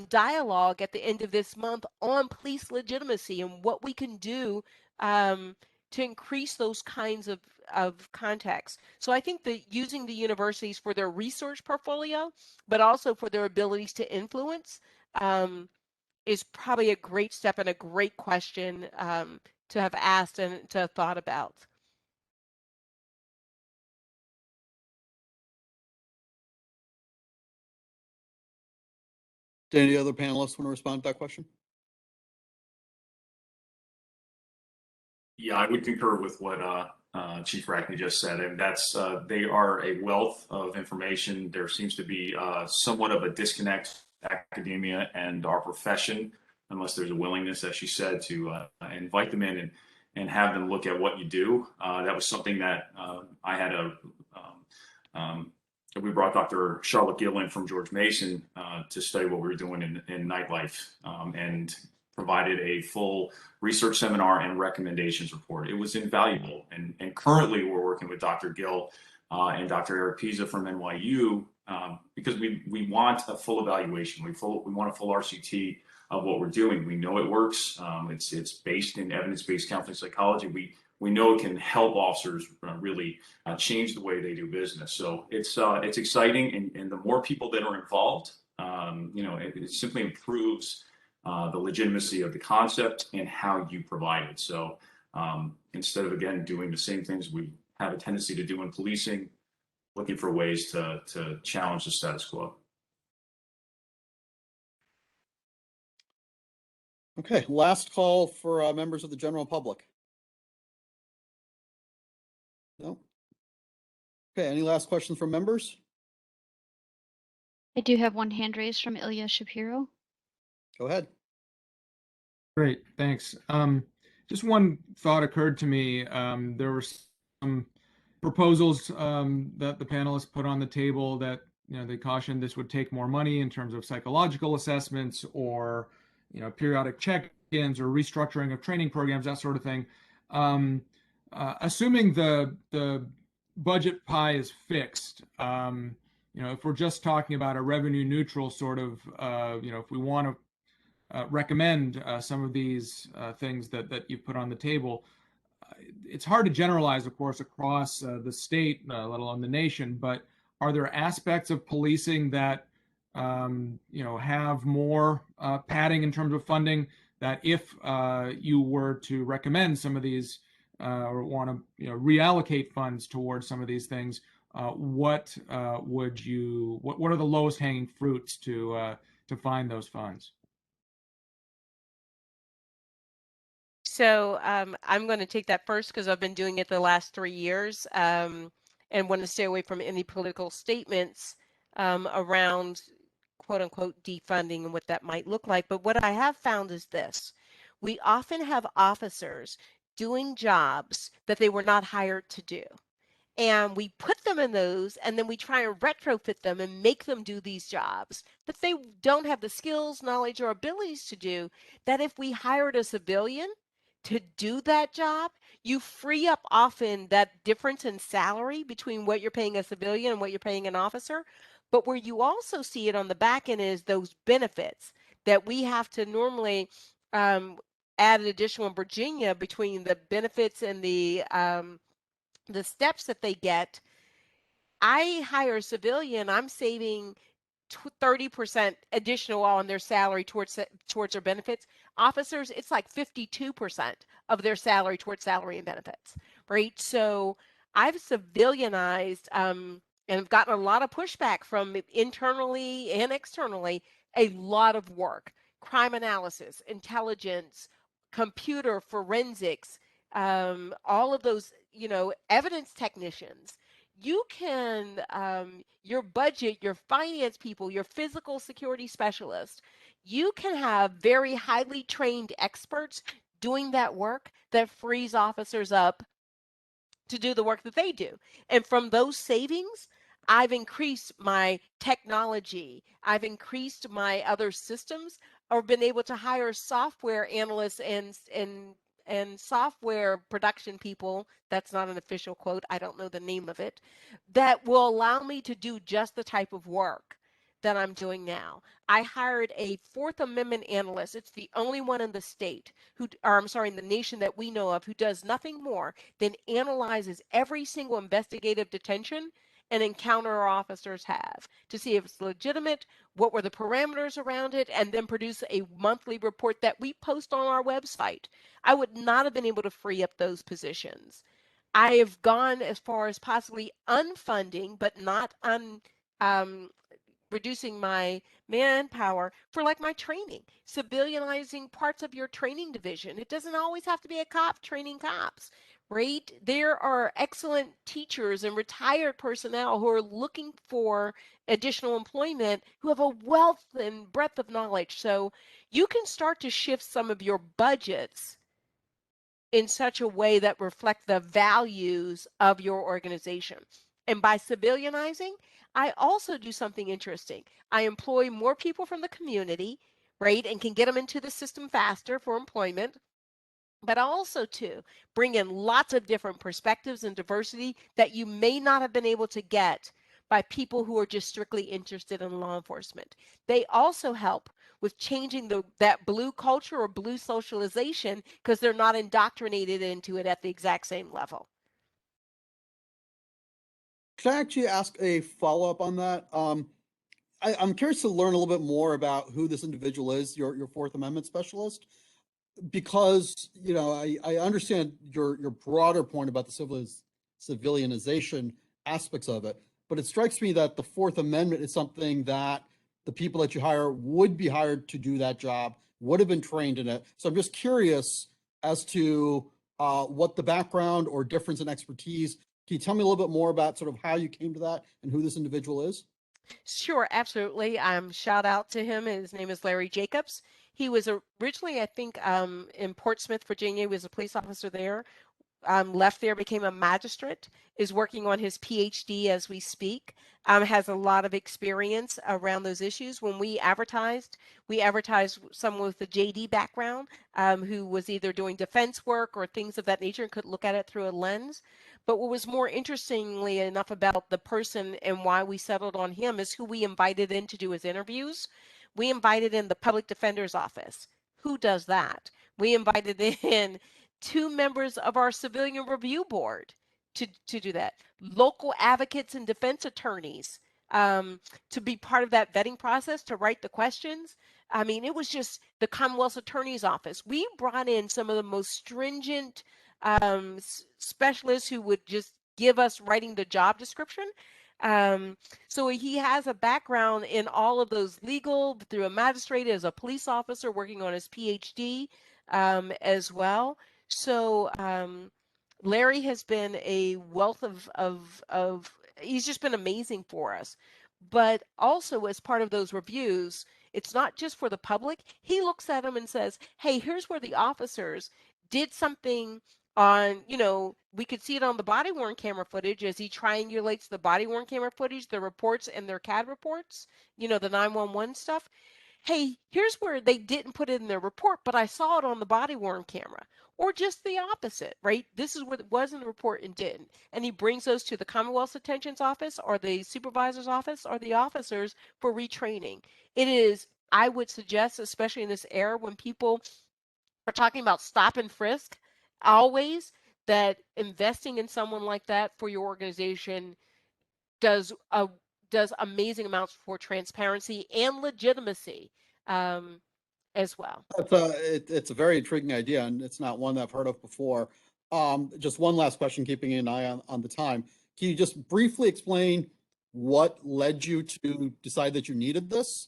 dialogue at the end of this month on police legitimacy and what we can do to increase those kinds of contexts. So I think that using the universities for their research portfolio, but also for their abilities to influence, is probably a great step and a great question to have asked and to have thought about. Do any other panelists want to respond to that question? Yeah, I would concur with what Chief Brackney just said, and that's they are a wealth of information. There seems to be somewhat of a disconnect academia and our profession, unless there's a willingness, as she said, to invite them in and have them look at what you do. That was something that I had a we brought Dr. Charlotte Gill from George Mason to study what we were doing in nightlife, and provided a full research seminar and recommendations report. It was invaluable. And currently we're working with Dr. Gill and Dr. Eric Pisa from NYU because we want a full evaluation. We want a full RCT of what we're doing. We know it works. It's based in evidence-based counseling psychology. We know it can help officers really change the way they do business. So it's exciting, and the more people that are involved, it simply improves the legitimacy of the concept and how you provide it. So instead of, again, doing the same things we have a tendency to do in policing, looking for ways to challenge the status quo. Okay, last call for members of the general public. No? Okay, any last questions from members? I do have one hand raised from Ilya Shapiro. Go ahead. Great, thanks. Just one thought occurred to me. There were some proposals that the panelists put on the table that, they cautioned this would take more money in terms of psychological assessments or, periodic check-ins or restructuring of training programs, that sort of thing. Assuming the budget pie is fixed, if we're just talking about a revenue neutral sort of, if we want to recommend some of these things that you've put on the table, it's hard to generalize, of course, across the state, let alone the nation, but are there aspects of policing that, have more padding in terms of funding that if you were to recommend some of these or want to, reallocate funds towards some of these things, what are the lowest hanging fruits to find those funds? So I'm going to take that first because I've been doing it the last 3 years and want to stay away from any political statements around quote unquote defunding and what that might look like. But what I have found is this: we often have officers doing jobs that they were not hired to do. And we put them in those, and then we try and retrofit them and make them do these jobs that they don't have the skills, knowledge, or abilities to do. That if we hired a civilian to do that job, you free up often that difference in salary between what you're paying a civilian and what you're paying an officer. But where you also see it on the back end is those benefits that we have to normally add an additional in Virginia between the benefits and the steps that they get. I hire a civilian, I'm saving 30% additional on their salary towards their benefits. Officers, it's like 52% of their salary towards salary and benefits, right? So I've civilianized and have gotten a lot of pushback from internally and externally, a lot of work, crime analysis, intelligence, computer forensics, all of those, evidence technicians. You can, your budget, your finance people, your physical security specialist, you can have very highly trained experts doing that work that frees officers up to do the work that they do. And from those savings, I've increased my technology, I've increased my other systems, or been able to hire software analysts and software production people. That's not an official quote, I don't know the name of it, that will allow me to do just the type of work that I'm doing now. I hired a Fourth Amendment analyst. It's the only one in the state in the nation that we know of, who does nothing more than analyzes every single investigative detention and encounter our officers have to see if it's legitimate, what were the parameters around it, and then produce a monthly report that we post on our website. I would not have been able to free up those positions. I have gone as far as possibly unfunding, but not reducing my manpower for like my training, civilianizing parts of your training division. It doesn't always have to be a cop training cops, right? There are excellent teachers and retired personnel who are looking for additional employment who have a wealth and breadth of knowledge. So you can start to shift some of your budgets in such a way that reflect the values of your organization. And by civilianizing, I also do something interesting. I employ more people from the community, right, and can get them into the system faster for employment. But also to bring in lots of different perspectives and diversity that you may not have been able to get by people who are just strictly interested in law enforcement. They also help with changing that blue culture or blue socialization because they're not indoctrinated into it at the exact same level. Should I actually ask a follow-up on that? I'm curious to learn a little bit more about who this individual is, your Fourth Amendment specialist, because, you know, I understand your broader point about the civilianization aspects of it, but it strikes me that the Fourth Amendment is something that the people that you hire would be hired to do that job, would have been trained in it. So I'm just curious as to what the background or difference in expertise. Can you tell me a little bit more about sort of how you came to that and who this individual is? Sure, absolutely. Shout out to him. His name is Larry Jacobs. He was originally, I think, in Portsmouth, Virginia. He was a police officer there. Left there, became a magistrate, is working on his PhD as we speak, has a lot of experience around those issues. When we advertised someone with a JD background who was either doing defense work or things of that nature and could look at it through a lens. But what was more interestingly enough about the person and why we settled on him is who we invited in to do his interviews. We invited in the public defender's office. Who does that? We invited in 2 members of our civilian review board to do that. Local advocates and defense attorneys to be part of that vetting process, to write the questions. I mean, it was just the Commonwealth's Attorney's Office. We brought in some of the most stringent specialists who would just give us writing the job description. So he has a background in all of those legal, through a magistrate, as a police officer, working on his PhD as well. So Larry has been a wealth of he's just been amazing for us. But also as part of those reviews, it's not just for the public. He looks at them and says, hey, here's where the officers did something on, you know, we could see it on the body worn camera footage as he triangulates the body worn camera footage, the reports and their CAD reports, you know, the 911 stuff. Hey, here's where they didn't put it in their report, but I saw it on the body worn camera. Or just the opposite, right? This is what it was in the report and didn't. And he brings those to the Commonwealth's Attention's office or the supervisor's office or the officers for retraining. It is, I would suggest, especially in this era when people are talking about stop and frisk, always, that investing in someone like that for your organization does amazing amounts for transparency and legitimacy as well. It's a very intriguing idea, and it's not one that I've heard of before. Just one last question, keeping an eye on the time. Can you just briefly explain what led you to decide that you needed this?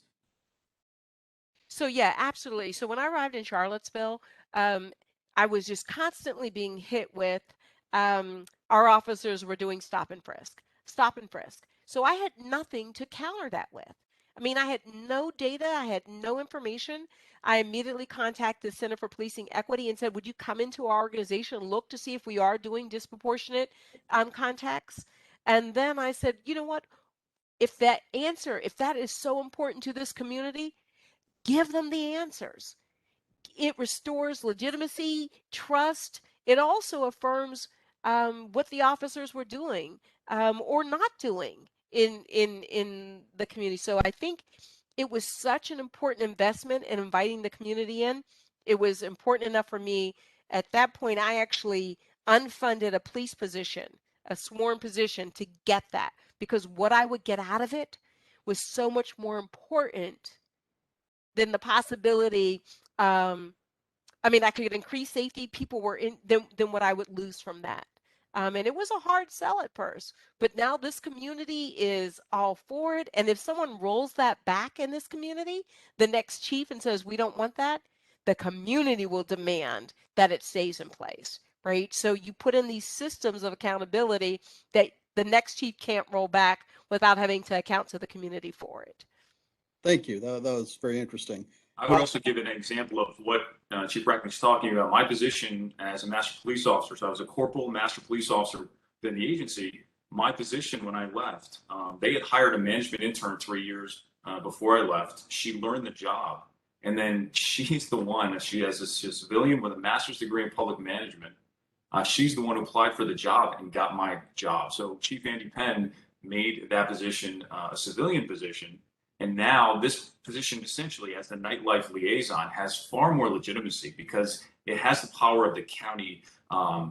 So yeah, absolutely. So when I arrived in Charlottesville, I was just constantly being hit with our officers were doing stop and frisk. So I had nothing to counter that with. I mean, I had no data, I had no information. I immediately contacted the Center for Policing Equity and said, would you come into our organization and look to see if we are doing disproportionate contacts? And then I said, you know what? If that is so important to this community, give them the answers. It restores legitimacy, trust. It also affirms what the officers were doing or not doing in the community. So I think it was such an important investment in inviting the community in. It was important enough for me. At that point, I actually unfunded a police position, a sworn position, to get that, because what I would get out of it was so much more important than the possibility. I mean, I could increase safety. People were in than what I would lose from that. And it was a hard sell at first, but now this community is all for it. And if someone rolls that back in this community, the next chief, and says, we don't want that, the community will demand that it stays in place, right? So you put in these systems of accountability that the next chief can't roll back without having to account to the community for it. Thank you. That was very interesting. I would also give an example of what Chief Brackney was talking about. My position as a master police officer, so I was a corporal master police officer within the agency. my position when I left, they had hired a management intern 3 years before I left. She learned the job. And then she's the one, she has a civilian with a master's degree in public management. She's the one who applied for the job and got my job. So Chief Andy Penn made that position a civilian position. And now this position, essentially as the nightlife liaison, has far more legitimacy because it has the power of the county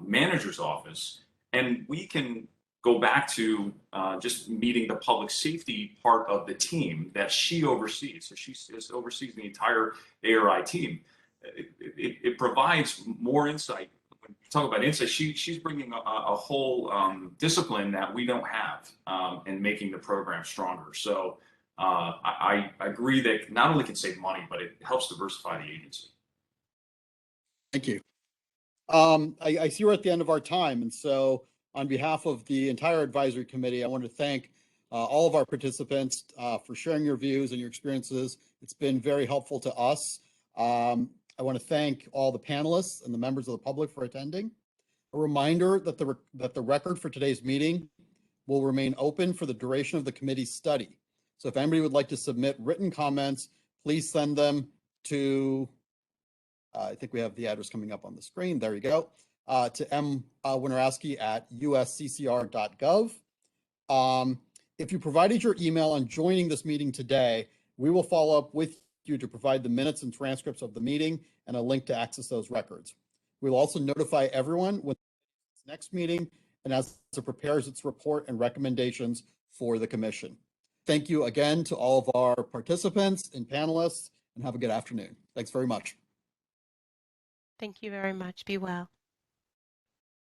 manager's office. And we can go back to just meeting the public safety part of the team that she oversees. So she oversees the entire ARI team. It provides more insight. When you talk about insight, she's bringing a whole discipline that we don't have and making the program stronger. So I agree that not only can save money, but it helps diversify the agency. Thank you. I see we're at the end of our time. And so on behalf of the entire advisory committee, I want to thank all of our participants for sharing your views and your experiences. It's been very helpful to us. I want to thank all the panelists and the members of the public for attending. A reminder that the record for today's meeting will remain open for the duration of the committee's study. So if anybody would like to submit written comments, please send them to, I think we have the address coming up on the screen. There you go. To m.winarowski@usccr.gov. If you provided your email on joining this meeting today, we will follow up with you to provide the minutes and transcripts of the meeting and a link to access those records. We will also notify everyone when its next meeting and as it prepares its report and recommendations for the commission. Thank you again to all of our participants and panelists, and have a good afternoon. Thanks very much. Thank you very much. Be well.